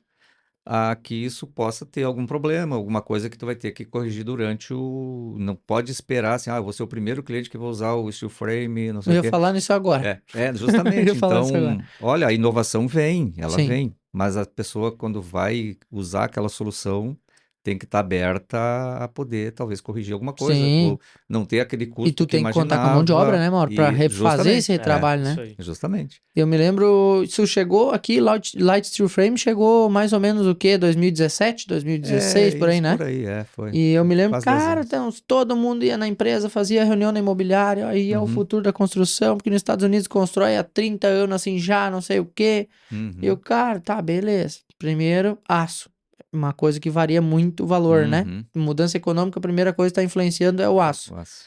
a que isso possa ter algum problema, alguma coisa que tu vai ter que corrigir durante o... Não pode esperar assim, eu vou ser o primeiro cliente que vai usar o steel frame, não Eu sei o ia quê. falar nisso agora. Justamente. Eu ia falar isso Então, agora. olha, a inovação vem, ela Sim. vem, mas a pessoa, quando vai usar aquela solução, tem que estar aberta a poder, talvez, corrigir alguma coisa, Sim. ou não ter aquele E custo tu que tem que contar com a mão de imaginava, obra, né, Mauro? Para e refazer esse justamente, trabalho, né? Isso aí. justamente. Eu me lembro, isso chegou aqui, Light Steel Frame chegou mais ou menos o quê? 2017, 2016, por aí, Isso né? por aí, foi. E eu me lembro, Quase 10 cara, anos. então, todo mundo ia na empresa, fazia reunião na imobiliária, aí é o Uhum. futuro da construção, porque nos Estados Unidos constrói há 30 anos assim já, não sei o quê. Uhum. E o cara, tá, beleza. Primeiro, aço. Uma coisa que varia muito o valor, né? Uhum. Mudança econômica, a primeira coisa que está influenciando é o aço. Nossa.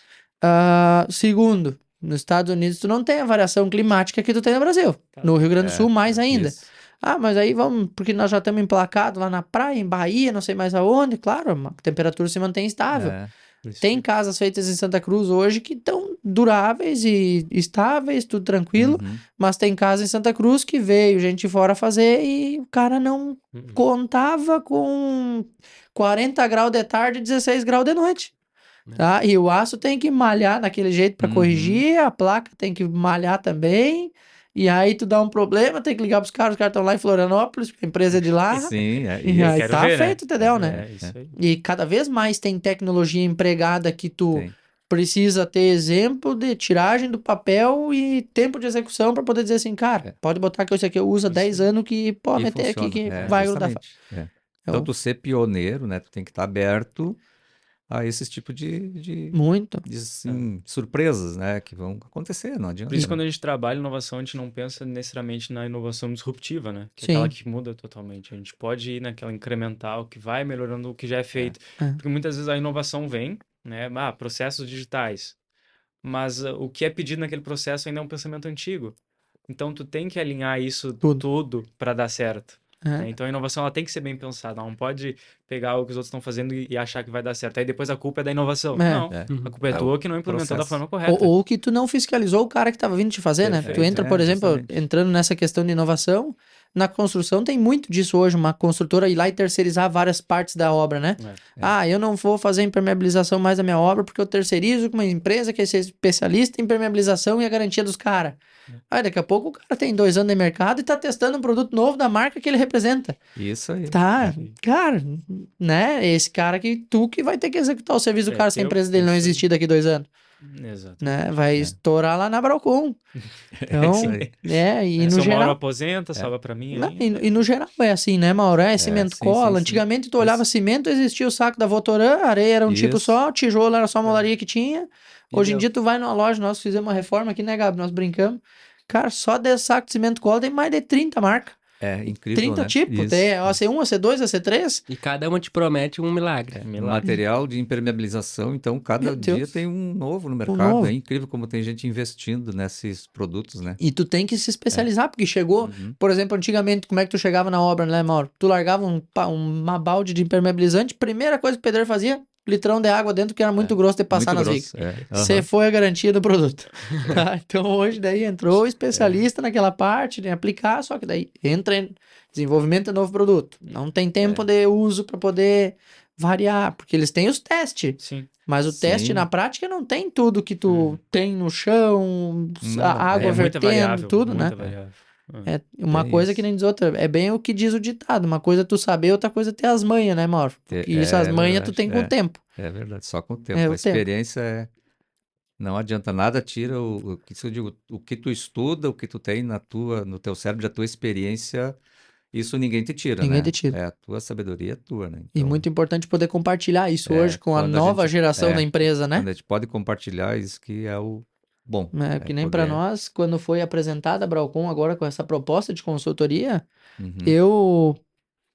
Segundo, nos Estados Unidos tu não tem a variação climática que tu tem no Brasil. No Rio Grande do Sul, mais ainda. Isso. Mas aí vamos, porque nós já estamos emplacados lá na praia, em Bahia, não sei mais aonde. Claro, a temperatura se mantém estável. É. Isso Tem aí. casas feitas em Santa Cruz hoje que estão duráveis e estáveis, tudo tranquilo, Uhum. mas tem casa em Santa Cruz que veio gente de fora fazer e o cara não Uhum. contava com 40 graus de tarde e 16 graus de noite. Tá? E o aço tem que malhar daquele jeito para Uhum. corrigir, a placa tem que malhar também. E aí tu dá um problema, tem que ligar pros caras, os caras estão lá em Florianópolis, porque a empresa é de lá. Sim, E aí Quero tá ver, né? feito, entendeu, né? É, isso aí. E cada vez mais tem tecnologia empregada que tu tem. precisa ter exemplo de tiragem do papel e tempo de execução para poder dizer assim, cara, É. pode botar que isso aqui eu uso há Isso 10 aí. anos que pode E meter aqui funciona. que É, vai grudar. justamente. É. Então, Então, tu ser pioneiro, né? Tu tem que estar aberto a esses tipos muito. assim, surpresas, né? Que vão acontecer, não adianta. Por isso, né? quando a gente trabalha inovação, a gente não pensa necessariamente na inovação disruptiva, né? Que é Sim. aquela que muda totalmente. A gente pode ir naquela incremental que vai melhorando o que já é feito. É. Porque muitas vezes a inovação vem, né? Processos digitais. Mas o que é pedido naquele processo ainda é um pensamento antigo. Então, tu tem que alinhar isso Tudo. tudo para dar certo. É. Né? Então, a inovação ela tem que ser bem pensada. Ela não pode pegar o que os outros estão fazendo e achar que vai dar certo. Aí depois a culpa é da inovação. É. Não. É. A culpa é É tua o que não implementou da processo. forma correta. Ou que tu não fiscalizou o cara que estava vindo te fazer, né? Tu Perfeito. entra, por exemplo, Justamente. entrando nessa questão de inovação, na construção tem muito disso hoje, uma construtora ir lá e terceirizar várias partes da obra, né? É. Ah, eu não vou fazer impermeabilização mais da minha obra porque eu terceirizo com uma empresa que é especialista em impermeabilização e a garantia dos caras. Aí daqui a pouco o cara tem 2 anos de mercado e tá testando um produto novo da marca que ele representa. Isso aí. Tá, Sim. cara, né? Esse cara que tu que vai ter que executar o serviço do É cara se a teu, empresa dele é não isso aí. existir daqui 2 anos, Exato. né? Vai estourar lá na Braucom. É Então, isso aí. e no Se o Mauro geral. aposenta, sobra pra mim Não, ainda. e no geral é assim, né, Mauro? É cimento sim, cola. sim, sim. Antigamente tu olhava cimento, existia o saco da Votoran, areia era um tipo Isso. só, tijolo era só a molaria que tinha. E Hoje em deu. dia tu vai numa loja, nós fizemos uma reforma aqui, né, Gabi? Nós brincamos. Cara, só 10 sacos de cimento cola tem mais de 30 marcas. É incrível, 30 né? tipos. Isso. Tem a C1, a C2, a C3. E cada uma te promete um milagre. Milagre. Material de impermeabilização, então cada Meu dia Deus. tem um novo no mercado. novo. É incrível como tem gente investindo nesses produtos, né? E tu tem que se especializar, porque chegou, Uhum. por exemplo, antigamente, como é que tu chegava na obra, né, Mauro? Tu largava uma balde de impermeabilizante, primeira coisa que o pedreiro fazia, litrão de água dentro, que era muito grosso de passar Muito nas grosso. vigas. É. Você Aham. foi a garantia do produto. Tá? Então hoje daí entrou o especialista naquela parte de aplicar, só que daí entra em desenvolvimento de novo produto. Não tem tempo de uso para poder variar, porque eles têm os testes. Sim. Mas o teste Sim. na prática não tem tudo que tu tem no chão, Não, a água É muita vertendo, variável. tudo, Muita né? variável. É uma Tem coisa que isso. nem diz outra. É bem o que diz o ditado. Uma coisa é tu saber, outra coisa é ter as manhas, né, Mauro? Porque isso, as manhas tu verdade. tem com o tempo. É verdade. Só com o É tempo. o A tempo. experiência é. Não adianta nada, tira o que eu digo, o que tu estuda, o que tu tem no teu cérebro, a tua experiência, isso ninguém te tira, Ninguém né? te tira. É a tua sabedoria, é tua, né? E Então, muito importante poder compartilhar isso hoje com a quando a nova gente, geração da empresa, né? quando a gente pode compartilhar, isso que é o bom. É, que nem para nós, quando foi apresentada a Braucom agora com essa proposta de consultoria, Uhum, eu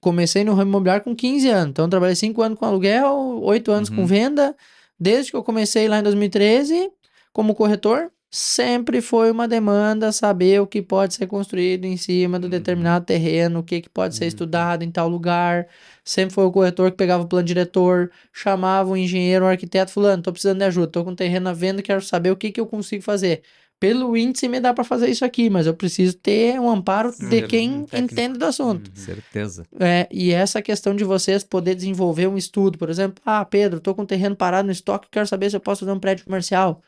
comecei no ramo imobiliário com 15 anos. Então, eu trabalhei 5 anos com aluguel, 8 anos com uhum, venda. Desde que eu comecei lá em 2013, como corretor, sempre foi uma demanda saber o que pode ser construído em cima do Uhum. determinado terreno, o que pode ser Uhum. estudado em tal lugar. Sempre foi o corretor que pegava o plano diretor, chamava o engenheiro, o arquiteto, fulano, tô precisando de ajuda, tô com terreno à venda, quero saber o que eu consigo fazer. Pelo índice me dá para fazer isso aqui, mas eu preciso ter um amparo de Ser quem técnico. entende do assunto. certeza. E essa questão de vocês poder desenvolver um estudo, por exemplo, Pedro, tô com um terreno parado no estoque, quero saber se eu posso fazer um prédio comercial.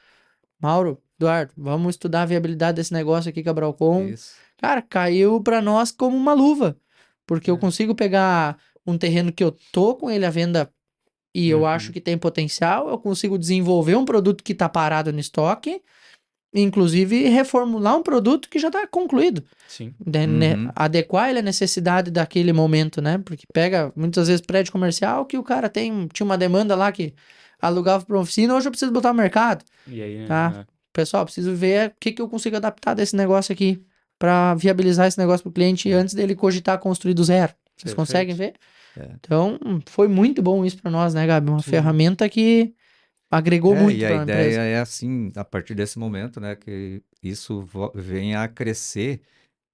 Mauro, Eduardo, vamos estudar a viabilidade desse negócio aqui com a Braucom. Isso. Cara, caiu para nós como uma luva, porque eu É. consigo pegar um terreno que eu tô com ele à venda e eu acho que tem potencial, eu consigo desenvolver um produto que tá parado no estoque, inclusive reformular um produto que já está concluído. Sim. Uhum. Adequar ele à necessidade daquele momento, né? Porque pega muitas vezes prédio comercial que o cara tinha uma demanda lá que alugava para oficina, hoje eu preciso botar no mercado, E aí, tá? Pessoal, preciso ver o que eu consigo adaptar desse negócio aqui para viabilizar esse negócio para o cliente antes dele cogitar construir do zero. Vocês Perfeito. conseguem ver? É. Então, foi muito bom isso para nós, né, Gabi? Uma Sim. ferramenta que agregou muito E a para a ideia empresa. é assim, a partir desse momento, né, que isso venha a crescer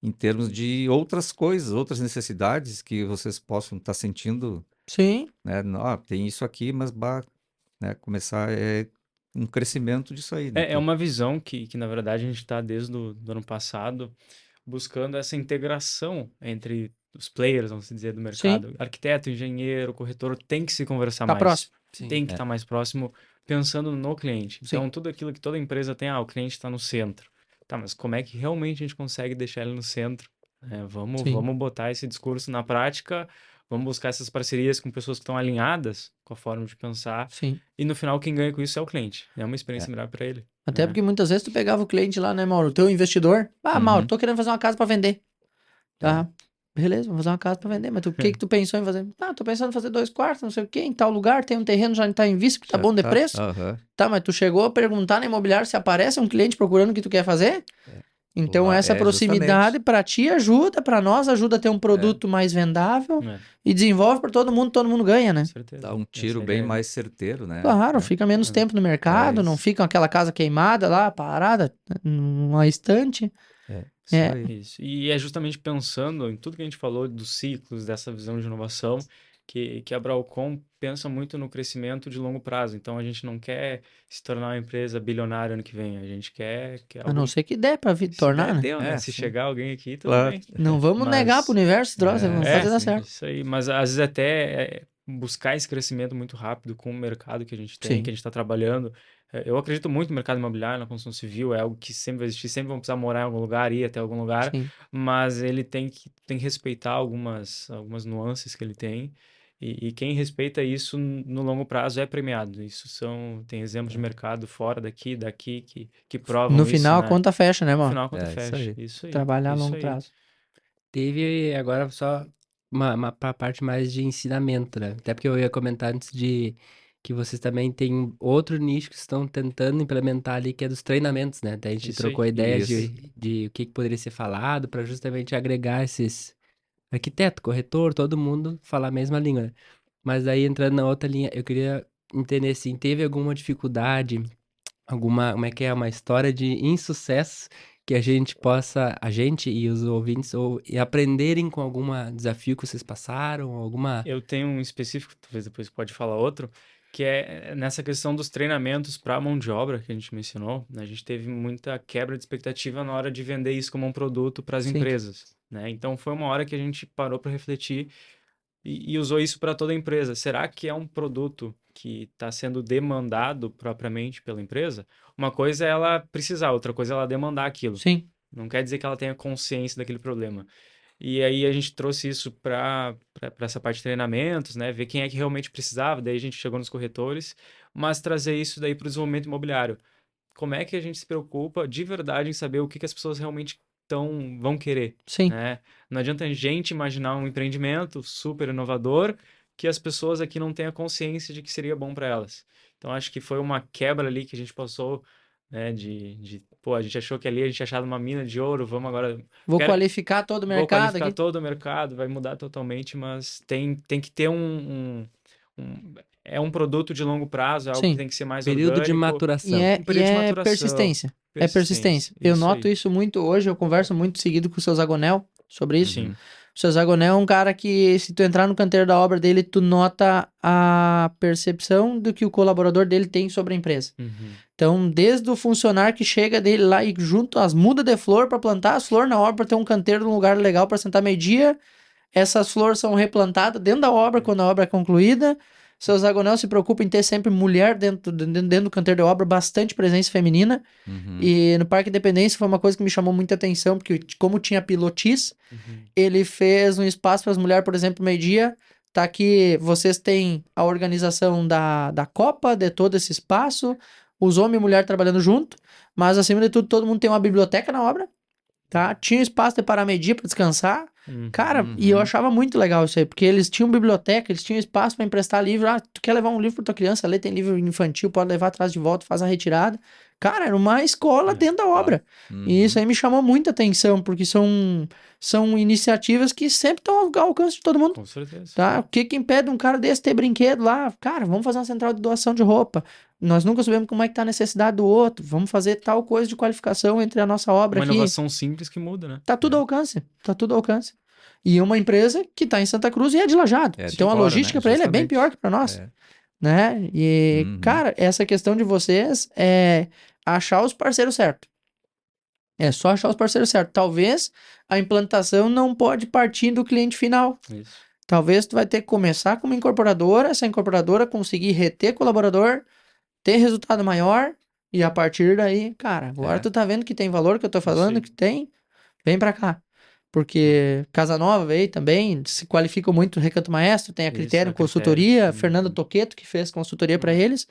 em termos de outras coisas, outras necessidades que vocês possam estar sentindo, Sim, né? Tem isso aqui, mas né, começar um crescimento disso aí, né? É uma visão que, na verdade, a gente está desde do ano passado buscando essa integração entre os players, vamos dizer, do Sim, mercado. Arquiteto, engenheiro, corretor, tem que se conversar tá mais. próximo. Sim. Tem que estar mais próximo, pensando no cliente. Sim. Então, tudo aquilo que toda empresa tem, o cliente está no centro. Tá, mas como é que realmente a gente consegue deixar ele no centro? Sim. Vamos botar esse discurso na prática, vamos buscar essas parcerias com pessoas que estão alinhadas com a forma de pensar. Sim. E no final, quem ganha com isso é o cliente. É uma experiência melhor para ele. Até né? porque muitas vezes tu pegava o cliente lá, né, Mauro? O teu investidor. Mauro, Uhum. tô querendo fazer uma casa pra vender. Tá. Beleza, vamos fazer uma casa pra vender. Mas o que tu pensou em fazer? Tô pensando em fazer 2 quartos, não sei o quê, em tal lugar, tem um terreno, já tá em vista, que tá Já bom de tá, preço. aham. Tá, mas tu chegou a perguntar na imobiliária se aparece um cliente procurando o que tu quer fazer? Então, Lá, essa proximidade justamente. pra ti ajuda, pra nós ajuda a ter um produto mais vendável É, e desenvolve pra todo mundo ganha, né? com certeza. Dá um Essa tiro é a bem ideia. mais certeiro, né? Claro, É, fica menos É. tempo no mercado, não isso. fica aquela casa queimada lá, parada, numa estante. Isso É. aí. Isso. E é justamente pensando em tudo que a gente falou dos ciclos, dessa visão de inovação, que a Bralcom pensa muito no crescimento de longo prazo. Então, a gente não quer se tornar uma empresa bilionária ano que vem. A gente quer A não algo... ser que der pra Se tornar, der, né? deu, né? É, Se sim. chegar alguém aqui, tudo Claro. bem. Não vamos negar pro universo esse troço, vamos fazer dar sim. certo. Isso aí. Mas às vezes até buscar esse crescimento muito rápido com o mercado que a gente tem, Sim. que a gente está trabalhando. Eu acredito muito no mercado imobiliário, na construção civil, é algo que sempre vai existir, sempre vão precisar morar em algum lugar, ir até algum lugar, Sim. mas ele tem que respeitar algumas nuances que ele tem. E quem respeita isso no longo prazo é premiado. Tem exemplos de mercado fora daqui que provam No isso, final, a né? conta fecha, né, No mano? final a conta Isso fecha. aí. Isso aí. Trabalhar a Isso longo aí. prazo. Teve agora só uma pra parte mais de ensinamento, né? Até porque eu ia comentar antes de que vocês também têm outro nicho que estão tentando implementar ali, que é dos treinamentos, né? Daí a gente Isso aí. trocou ideias Isso. de o que que poderia ser falado para justamente agregar esses arquiteto, corretor, todo mundo falar a mesma língua, né? Mas daí entrando na outra linha, eu queria entender assim, teve alguma dificuldade, como é que é, uma história de insucesso que a gente e os ouvintes, e aprenderem com algum desafio que vocês passaram, alguma... Eu tenho um específico, talvez depois pode falar outro, que é nessa questão dos treinamentos para mão de obra que a gente mencionou, né? A gente teve muita quebra de expectativa na hora de vender isso como um produto para as Sim. empresas, né? Então foi uma hora que a gente parou para refletir e usou isso para toda a empresa. Será que é um produto que está sendo demandado propriamente pela empresa? Uma coisa é ela precisar, outra coisa é ela demandar aquilo. Sim. Não quer dizer que ela tenha consciência daquele problema. E aí a gente trouxe isso para essa parte de treinamentos, né? Ver quem é que realmente precisava, daí a gente chegou nos corretores, mas trazer isso daí para o desenvolvimento imobiliário. Como é que a gente se preocupa de verdade em saber o que as pessoas realmente vão querer, Sim. né? Não adianta a gente imaginar um empreendimento super inovador que as pessoas aqui não tenham consciência de que seria bom para elas. Então acho que foi uma quebra ali que a gente passou, né? Pô, a gente achou que ali a gente achava uma mina de ouro, vamos agora Vou quero- qualificar todo o vou mercado qualificar aqui. todo o mercado, vai mudar totalmente, mas tem que ter é um produto de longo prazo, é algo que Sim. tem que ser mais Período de orgânico. maturação. E Um período de maturação. persistência. É persistência. Eu Isso noto aí. isso muito hoje, eu converso muito seguido com o seu Zagonel sobre isso. Sim. O seu Zagonel é um cara que, se tu entrar no canteiro da obra dele, tu nota a percepção do que o colaborador dele tem sobre a empresa. Uhum. Então, desde o funcionário que chega dele lá e junto as mudas de flor para plantar as flores na obra, para ter um canteiro num lugar legal para sentar meio-dia, essas flores são replantadas dentro da obra quando a obra é concluída. Seu Zagonel se preocupa em ter sempre mulher dentro do canteiro de obra, bastante presença feminina. Uhum. E no Parque Independência foi uma coisa que me chamou muita atenção, porque como tinha pilotis, Uhum. ele fez um espaço para as mulheres, por exemplo, meio-dia. Tá aqui, vocês têm a organização da Copa, de todo esse espaço, os homens e mulher trabalhando junto, mas acima de tudo, todo mundo tem uma biblioteca na obra, tá? Tinha espaço de parar meio-dia para descansar. Uhum. Cara, e eu achava muito legal isso aí, porque eles tinham biblioteca, eles tinham espaço para emprestar livro. Ah, tu quer levar um livro para tua criança ler, tem livro infantil, pode levar atrás de volta, faz a retirada. Cara, era uma escola dentro da obra. E isso aí me chamou muita atenção, porque são iniciativas que sempre estão ao alcance de todo mundo. Com certeza. Tá? O que que impede um cara desse ter brinquedo lá? Cara, vamos fazer uma central de doação de roupa. Nós nunca sabemos como é que tá a necessidade do outro. Vamos fazer tal coisa de qualificação entre a nossa obra Uma aqui. inovação simples que muda, né? Tá tudo ao alcance. Tá tudo ao alcance. E uma empresa que tá em Santa Cruz e é de Lajeado. É de Então a fora, logística né? para ele é bem Justamente. pior que para nós. É. né? E, Uhum. cara, essa questão de vocês é achar os parceiros certos. É só achar os parceiros certos. Talvez a implantação não pode partir do cliente final. Isso. Talvez tu vai ter que começar com uma incorporadora, essa incorporadora conseguir reter colaborador, ter resultado maior, e a partir daí, cara, agora É. tu tá vendo que tem valor que eu tô falando, aí. que tem, vem pra cá. Porque Casa Nova veio também, se qualificam muito no Recanto Maestro, tem a Isso, Critério a Critério. Consultoria, Uhum. Fernando Toqueto, que fez consultoria pra Uhum. eles.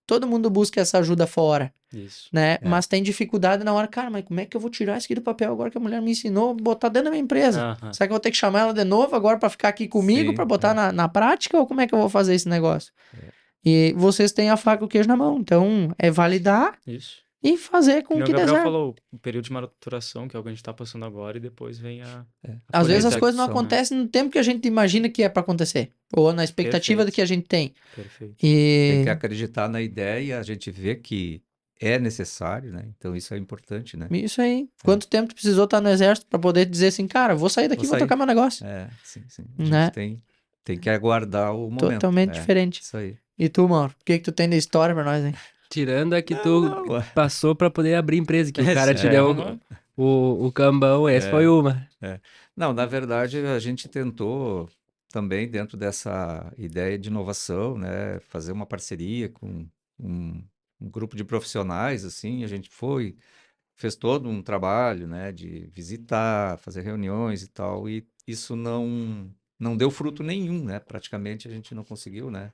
Todo mundo busca essa ajuda fora, Isso. né? É. Mas tem dificuldade na hora, cara, mas como é que eu vou tirar isso aqui do papel agora que a mulher me ensinou, botar dentro da minha empresa? Aham. Será que eu vou ter que chamar ela de novo agora pra ficar aqui comigo, Sim, pra botar na prática, ou como é que eu vou fazer esse negócio? É. E vocês têm a faca e o queijo na mão, então é validar Isso. e fazer Que com nem o que dê Gabriel certo. falou, o período de maturação, que é o que a gente tá passando agora, e depois vem a Às vezes as colheita, coisas não a execução, né? acontecem no tempo que a gente imagina que é pra acontecer, ou na expectativa do Perfeito. que a gente tem. Perfeito. Tem E que acreditar na ideia, a gente vê que é necessário, né? Então isso é importante, né? isso aí. Quanto tempo tu precisou estar no exército pra poder dizer assim, cara, vou sair daqui, Vou vou sair. tocar meu negócio, Sim. A né? gente tem que aguardar o momento. Totalmente diferente. Isso aí. E tu, Mauro, o que que tu tem de história pra nós, hein? Tirando a que tu Não, passou pra poder abrir empresa, que o cara Essa te é deu uma- o cambão, essa foi uma. Não, na verdade, a gente tentou também, dentro dessa ideia de inovação, né, fazer uma parceria com um grupo de profissionais, assim, a gente fez todo um trabalho, né, de visitar, fazer reuniões e tal, e isso não deu fruto nenhum, né, praticamente a gente não conseguiu, né,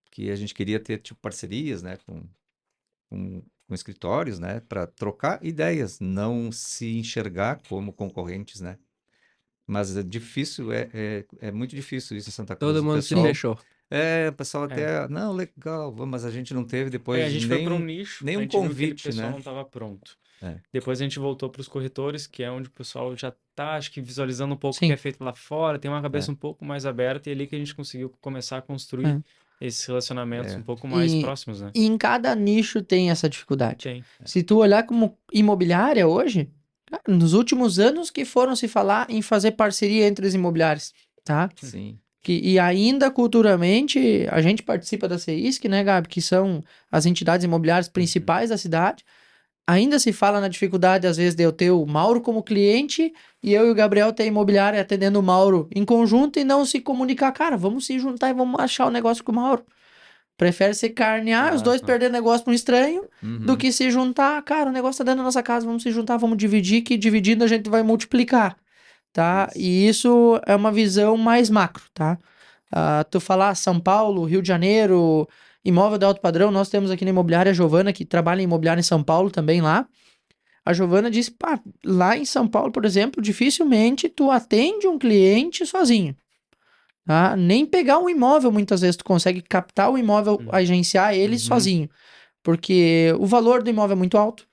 que a gente queria ter, tipo, parcerias, né, com escritórios, né, para trocar ideias, não se enxergar como concorrentes, né. Mas é difícil, é muito difícil isso em Santa Cruz. Todo O mundo se pessoal, fechou. o pessoal É. até, não, legal, vamos, mas a gente não teve A depois gente foi para um nicho, a nenhum gente viu que aquele convite, pessoal né? não estava pronto. É. Depois a gente voltou para os corretores, que é onde o pessoal já tá, acho que visualizando um pouco o Sim. que é feito lá fora, tem uma cabeça É. um pouco mais aberta, e é ali que a gente conseguiu começar a construir É. esses relacionamentos É. um pouco mais E, próximos, né? e em cada nicho tem essa dificuldade. Tem. Se tu olhar como imobiliária hoje, cara, nos últimos anos que foram se falar em fazer parceria entre as imobiliárias, tá? Sim. E ainda culturalmente, a gente participa da CEISC, né, Gabi, que são as entidades imobiliárias principais da cidade. Ainda se fala na dificuldade, às vezes, de eu ter o Mauro como cliente e eu e o Gabriel ter a imobiliária atendendo o Mauro em conjunto e não se comunicar. Cara, vamos se juntar e vamos achar o negócio com o Mauro. Prefere se carnear, os dois Aham. perder negócio para um estranho, do Uhum. que se juntar. Cara, o negócio tá dentro da nossa casa, vamos se juntar, vamos dividir, que dividindo a gente vai multiplicar, tá? Isso. E isso é uma visão mais macro, tá? Tu falar São Paulo, Rio de Janeiro, imóvel de alto padrão, nós temos aqui na imobiliária a Giovana, que trabalha em imobiliária em São Paulo também lá. A Giovana disse, pá, lá em São Paulo, por exemplo, dificilmente tu atende um cliente sozinho. Tá? Nem pegar um imóvel, muitas vezes, tu consegue captar o imóvel, Uhum. agenciar ele Uhum. sozinho. Porque o valor do imóvel é muito alto,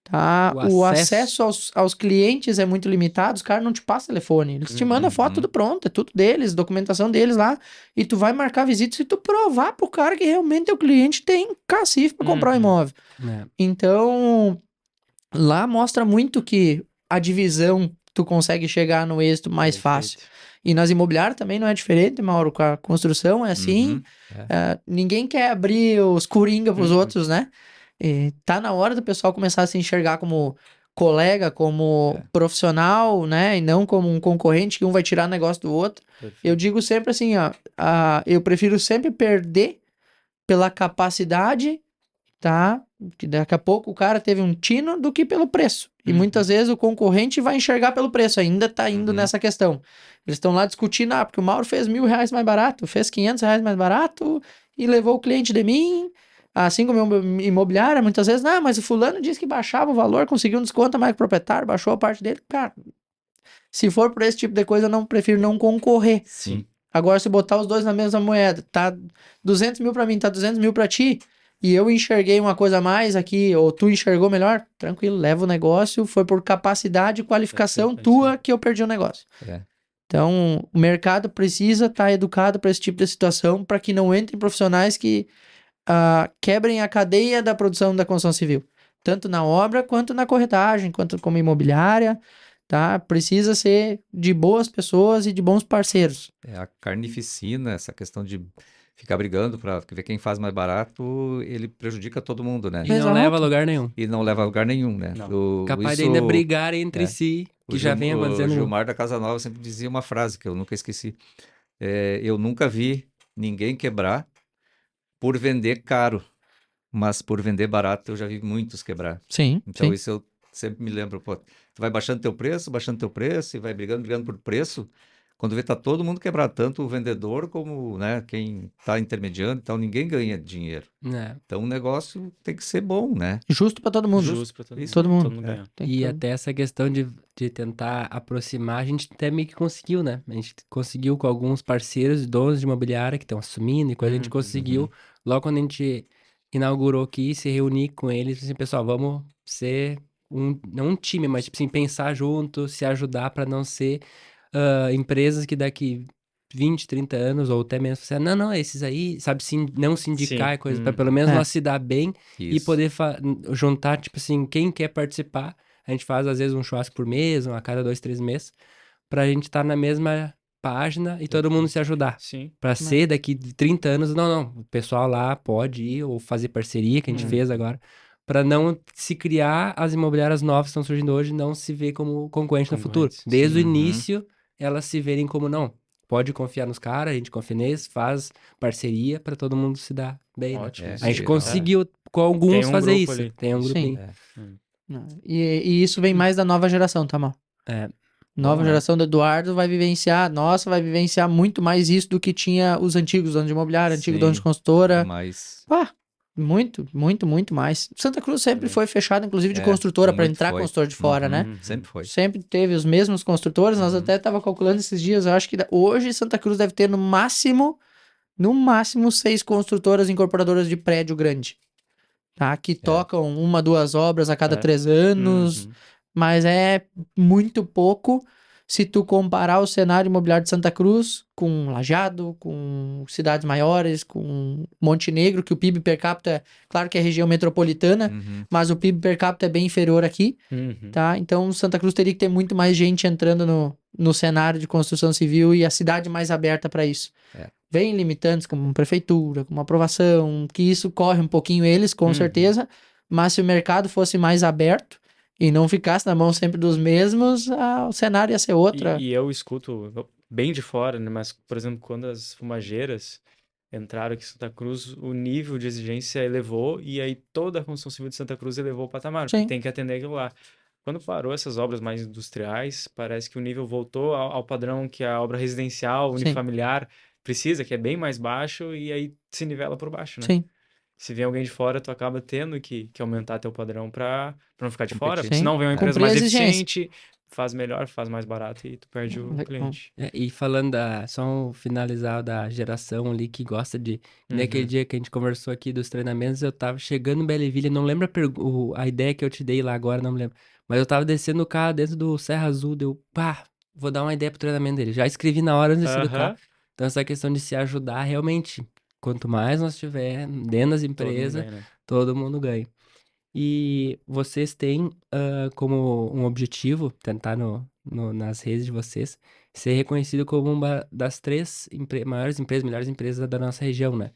tá? O O acesso. acesso aos clientes é muito limitado, os caras não te passam telefone. Eles te mandam foto Uhum. tudo pronto, é tudo deles, documentação deles lá. E tu vai marcar visita se tu provar pro cara que realmente teu cliente tem cacife pra comprar o Uhum. imóvel. É. Então, lá mostra muito que a divisão tu consegue chegar no êxito mais fácil. Perfeito. E nas imobiliárias também não é diferente, Mauro, com a construção é assim. Uhum. Ninguém quer abrir os coringa pros Uhum. outros, né? E tá na hora do pessoal começar a se enxergar como colega, como É. profissional, né? E não como um concorrente que um vai tirar negócio do outro. Eu Perfeito. digo sempre assim, ó, eu prefiro sempre perder pela capacidade, tá? Que daqui a pouco o cara teve um tino do que pelo preço. E Uhum. muitas vezes o concorrente vai enxergar pelo preço, ainda tá indo Uhum. nessa questão. Eles estão lá discutindo, porque o Mauro fez R$ 1.000 mais barato, fez R$ 500 mais barato e levou o cliente de mim. Assim como imobiliária, muitas vezes, mas o fulano disse que baixava o valor, conseguiu um desconto a mais que o proprietário, baixou a parte dele. Cara, se for por esse tipo de coisa, eu prefiro não concorrer. Sim. Agora, se botar os dois na mesma moeda, tá 200 mil pra mim, tá 200 mil pra ti, e eu enxerguei uma coisa a mais aqui, ou tu enxergou melhor, tranquilo, leva o negócio, foi por capacidade e qualificação Perfeito, é isso tua aí. que eu perdi o negócio. É. Então, o mercado precisa estar educado para esse tipo de situação, para que não entrem profissionais que quebrem a cadeia da produção da construção civil, tanto na obra, quanto na corretagem, quanto como imobiliária, tá? Precisa ser de boas pessoas e de bons parceiros. A carnificina, essa questão ficar brigando para ver quem faz mais barato, ele prejudica todo mundo, né? E não Exato. leva a lugar nenhum. E não leva a lugar nenhum, né? Não. Capaz de Isso, ainda brigar entre é, si, que já vem o acontecendo. Gilmar da Casa Nova sempre dizia uma frase que eu nunca esqueci. Eu nunca vi ninguém quebrar por vender caro, mas por vender barato eu já vi muitos quebrar. Sim, Então sim. isso eu sempre me lembro, pô, tu vai baixando teu preço e vai brigando por preço. Quando vê tá todo mundo quebrado, tanto o vendedor como, né, quem tá intermediando, então ninguém ganha dinheiro. Né? Então o negócio tem que ser bom, né? Justo pra todo mundo. Justo para todo mundo. Isso Todo aí. mundo. Todo mundo É. ganhar. Tem que E todo- até essa questão de tentar aproximar, a gente até meio que conseguiu, né? A gente conseguiu com alguns parceiros, donos de imobiliária que estão assumindo, e quando a gente conseguiu, logo quando a gente inaugurou aqui, se reunir com eles, assim, pessoal, vamos ser não um time, mas tipo assim, pensar junto, se ajudar para não ser empresas que daqui 20, 30 anos, ou até mesmo, assim, não, não, esses aí, sabe, não se indicar Sim. e coisa, para pelo menos É. nós se dar bem e Isso. poder juntar, tipo assim, quem quer participar. A gente faz, às vezes, um churrasco por mês, a cada 2, 3 meses, pra gente estar na mesma página e todo mundo se ajudar. Sim. Pra ser daqui de 30 anos, não, o pessoal lá pode ir ou fazer parceria, que a gente fez agora, pra não se criar as imobiliárias novas que estão surgindo hoje, não se ver como concorrente no futuro. Concorrentes, Desde o sim. Uhum. início, elas se verem como, não, pode confiar nos caras, a gente confia neles, faz parceria pra todo mundo se dar bem, né? Ótimo. É, A gente e- conseguiu com Tem alguns um fazer grupo isso. ali. Tem um Isso. grupinho. é. Hum. E isso vem mais da nova geração, tá, mal? É. Nova Bom, né? geração do Eduardo vai vivenciar, nossa, vai vivenciar muito mais isso do que tinha os antigos donos de imobiliária, antigo dono de Sim, consultora. mas Pá, muito, muito, muito mais. Santa Cruz sempre Também. foi fechado, inclusive, de É, construtora para muito entrar foi. consultor de fora, né? Uhum, sempre foi. Sempre teve os mesmos construtores. Nós Uhum. até tava calculando esses dias, eu acho que hoje Santa Cruz deve ter no máximo 6 construtoras incorporadoras de prédio grande, tá? Que tocam uma, duas obras a cada É. 3 anos, Uhum. mas é muito pouco se tu comparar o cenário imobiliário de Santa Cruz com Lajeado, com cidades maiores, com Montenegro, que o PIB per capita, claro que é região metropolitana, Uhum. mas o PIB per capita é bem inferior aqui, Uhum. tá? Então Santa Cruz teria que ter muito mais gente entrando no cenário de construção civil e a cidade mais aberta para isso. É. Vem limitantes como prefeitura, como aprovação, que isso corre um pouquinho eles, com Uhum. certeza, mas se o mercado fosse mais aberto e não ficasse na mão sempre dos mesmos, o cenário ia ser outra. E eu escuto bem de fora, né? Mas, por exemplo, quando as fumageiras entraram aqui em Santa Cruz, o nível de exigência elevou e aí toda a construção civil de Santa Cruz elevou o patamar, porque Sim. tem que atender aquilo lá. Quando parou essas obras mais industriais, parece que o nível voltou ao padrão que a obra residencial, Sim. unifamiliar precisa, que é bem mais baixo e aí se nivela por baixo, né? Sim, Se vem alguém de fora, tu acaba tendo que aumentar teu padrão para não ficar de fora, Competir. porque sim. senão vem uma empresa Cumprir a mais exigência. eficiente, faz melhor, faz mais barato e tu perde o cliente. E falando só um finalizar da geração ali que gosta de. Naquele Uhum. dia que a gente conversou aqui dos treinamentos, eu tava chegando em Belleville, não lembro a ideia que eu te dei lá agora, não me lembro. Mas eu tava descendo o carro dentro do Serra Azul, deu, pá, vou dar uma ideia pro treinamento dele. Já escrevi na hora antes de descer do carro. Aham. Então, essa questão de se ajudar, realmente, quanto mais nós tiver dentro das Todo mundo empresas, ganha, né? todo mundo ganha. E vocês têm como um objetivo, tentar nas redes de vocês, ser reconhecido como uma das 3 maiores empresas, melhores empresas da nossa região, né?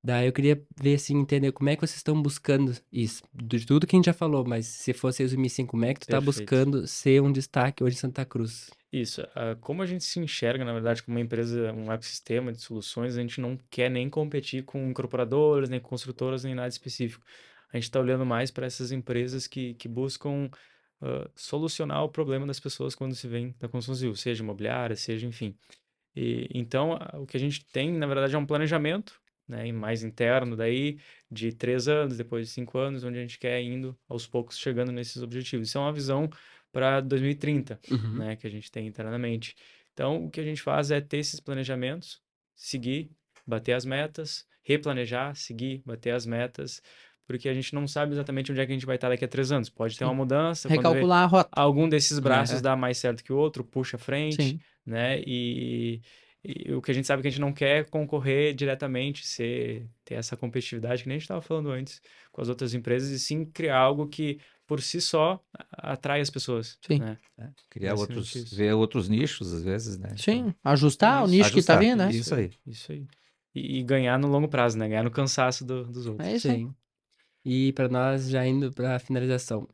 Daí eu queria ver, assim, entender como é que vocês estão buscando isso. De tudo que a gente já falou, mas se fosse resumir assim, como é que tu tá Perfeito. buscando ser um destaque hoje em Santa Cruz? Isso. Como a gente se enxerga, na verdade, como uma empresa, um ecossistema de soluções, a gente não quer nem competir com incorporadoras, nem construtoras, nem nada específico. A gente está olhando mais para essas empresas que buscam solucionar o problema das pessoas quando se vem da construção civil, seja imobiliária, seja, enfim. Então, o que a gente tem, na verdade, é um planejamento, né, e mais interno daí, de 3 anos, depois de 5 anos, onde a gente quer indo aos poucos chegando nesses objetivos. Isso é uma visão para 2030, Uhum. né, que a gente tem internamente. Então, o que a gente faz é ter esses planejamentos, seguir, bater as metas, replanejar, seguir, bater as metas, porque a gente não sabe exatamente onde é que a gente vai estar daqui a 3 anos. Pode ter Sim. uma mudança, quando vê Recalcular a rota. algum desses braços É. dá mais certo que o outro, puxa à frente, Sim. né? E o que a gente sabe é que a gente não quer concorrer diretamente, ter essa competitividade que nem a gente estava falando antes com as outras empresas, e sim criar algo que por si só atrai as pessoas, Sim. né? Criar Basicamente outros, isso. ver outros nichos às vezes, né? Sim, ajustar o Isso. nicho que tá Ajustar, vindo, né? isso aí. Isso aí. e ganhar no longo prazo, né? Ganhar no cansaço dos outros. É isso aí. Sim. E para nós, já indo para a finalização,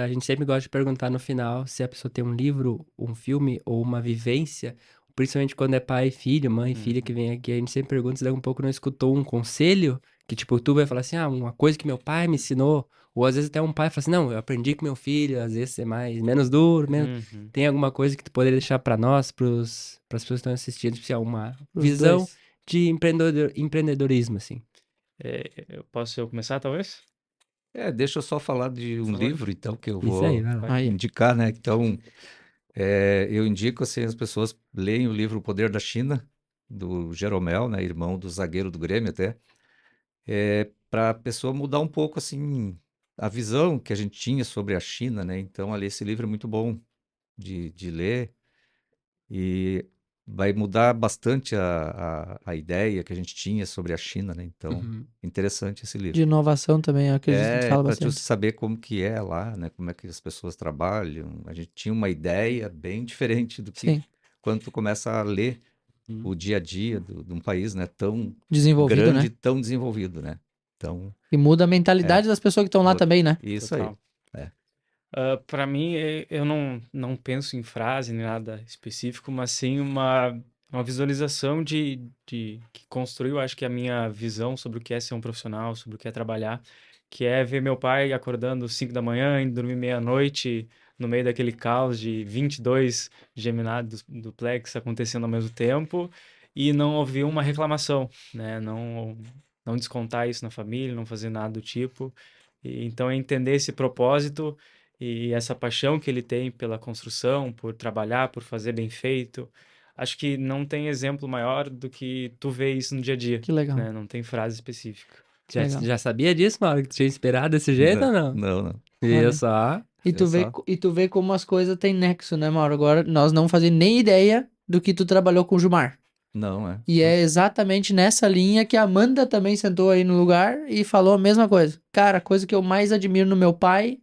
a gente sempre gosta de perguntar no final se a pessoa tem um livro, um filme ou uma vivência, principalmente quando é pai e filho, mãe e filha que vem aqui, a gente sempre pergunta se daqui a um pouco não escutou um conselho, que tipo, tu vai falar assim, uma coisa que meu pai me ensinou, ou às vezes até um pai fala assim, não, eu aprendi com meu filho, às vezes é menos duro, menos... Uhum. Tem alguma coisa que tu poderia deixar para nós, pras pessoas que estão assistindo, tipo, assim, uma Os visão dois. de empreendedorismo, assim. Eu começar, talvez? Deixa eu só falar de um favor. livro, então, que eu Isso aí, vou vai lá. Aí. indicar, né? Então, eu indico, assim, as pessoas leem o livro O Poder da China, do Jeromel, né? Irmão do zagueiro do Grêmio, até. Para a pessoa mudar um pouco, assim, a visão que a gente tinha sobre a China, né? Então, ali, esse livro é muito bom de ler e vai mudar bastante a ideia que a gente tinha sobre a China, né? Então, Uhum. interessante esse livro. De inovação também, eu acredito que tu fala Para tu bastante. saber como que é lá, né? Como é que as pessoas trabalham. A gente tinha uma ideia bem diferente do que Sim. quando tu começa a ler Uhum. o dia a dia de um país, né? Tão Desenvolvido, grande, né? tão desenvolvido, né? Então, E muda a mentalidade das pessoas que estão lá mu- também, né? isso aí. Total. Para mim, eu não penso em frase nem nada específico, mas sim uma visualização que construiu, acho que a minha visão sobre o que é ser um profissional, sobre o que é trabalhar, que é ver meu pai acordando 5 da manhã, indo dormir meia-noite, no meio daquele caos de 22 geminados duplex acontecendo ao mesmo tempo, e não ouvir uma reclamação, né? Não descontar isso na família, não fazer nada do tipo. Então, é entender esse propósito e essa paixão que ele tem pela construção, por trabalhar, por fazer bem feito. Acho que não tem exemplo maior do que tu vê isso no dia a dia, Que legal. né? Não tem frase específica. Legal. Já sabia disso, Mauro, que tu tinha inspirado desse jeito ou não? Não, não. Olha. Isso, ó. E tu Olha vê, só. e tu vê como as coisas têm nexo, né, Mauro? Agora, nós não fazemos nem ideia do que tu trabalhou com o Gilmar. Não, é. E é exatamente nessa linha que a Amanda também sentou aí no lugar e falou a mesma coisa. Cara, a coisa que eu mais admiro no meu pai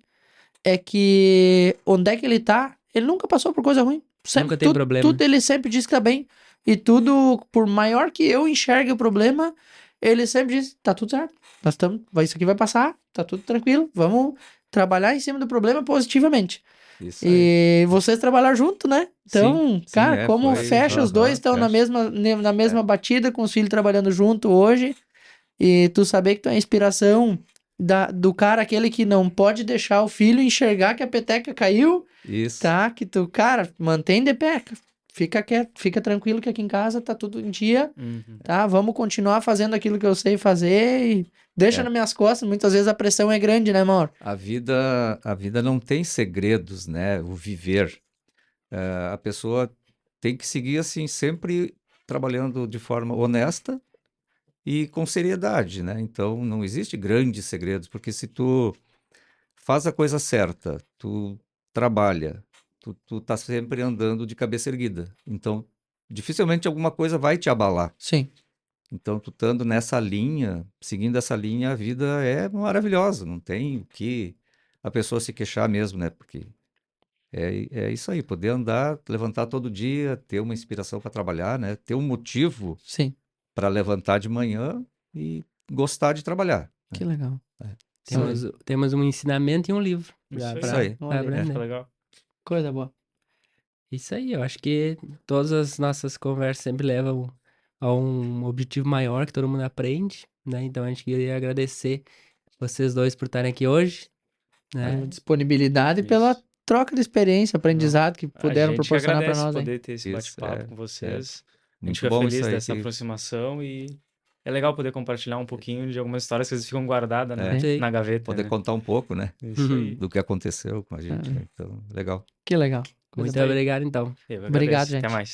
é que onde é que ele tá, ele nunca passou por coisa ruim. Sempre, Nunca tem problema. tudo ele sempre diz que tá bem. E tudo, por maior que eu enxergue o problema, ele sempre diz, tá tudo certo. Isso aqui vai passar, tá tudo tranquilo. Vamos trabalhar em cima do problema positivamente. Isso aí. E vocês trabalhar junto, né? Então, Sim, cara, como foi. fecha, os dois Aham, estão na fecha. mesma batida, com os filhos trabalhando junto hoje. E tu saber que tu é a inspiração do cara, aquele que não pode deixar o filho enxergar que a peteca caiu, Isso. tá? Que tu, cara, mantém de pé. Fica quieto, fica tranquilo que aqui em casa tá tudo em dia, Uhum. tá? Vamos continuar fazendo aquilo que eu sei fazer e deixa É. nas minhas costas. Muitas vezes a pressão é grande, né, Mauro? A vida não tem segredos, né? O viver. A pessoa tem que seguir assim, sempre trabalhando de forma honesta e com seriedade, né? Então, não existe grandes segredos, porque se tu faz a coisa certa, tu trabalha, tu tá sempre andando de cabeça erguida. Então, dificilmente alguma coisa vai te abalar. Sim, Então, tu estando nessa linha, seguindo essa linha, a vida é maravilhosa. Não tem o que a pessoa se queixar mesmo, né? Porque é isso aí, poder andar, levantar todo dia, ter uma inspiração para trabalhar, né? Ter um motivo sim. para levantar de manhã e gostar de trabalhar, Que né? legal. Isso aí. Temos um ensinamento e um livro Isso Isso aí. aí. Olha aí. aprender. Fica legal. Coisa boa. Isso aí, eu acho que todas as nossas conversas sempre levam a um objetivo maior que todo mundo aprende, né? Então a gente queria agradecer vocês dois por estarem aqui hoje, Pela né? disponibilidade e pela Isso. troca de experiência, Não. aprendizado que A puderam gente que proporcionar para agradece nós, hein? poder ter esse Isso, bate-papo com vocês. A gente muito fica bom isso feliz aí dessa que aproximação e é legal poder compartilhar um pouquinho de algumas histórias que às vezes ficam guardadas É. Sei. na gaveta, poder né? contar um pouco, né, Isso aí. do que aconteceu com a gente, né? Então, legal. Que legal. Coisa Muito boa. obrigado, então. Eu Obrigado, agradeço. Até gente. mais.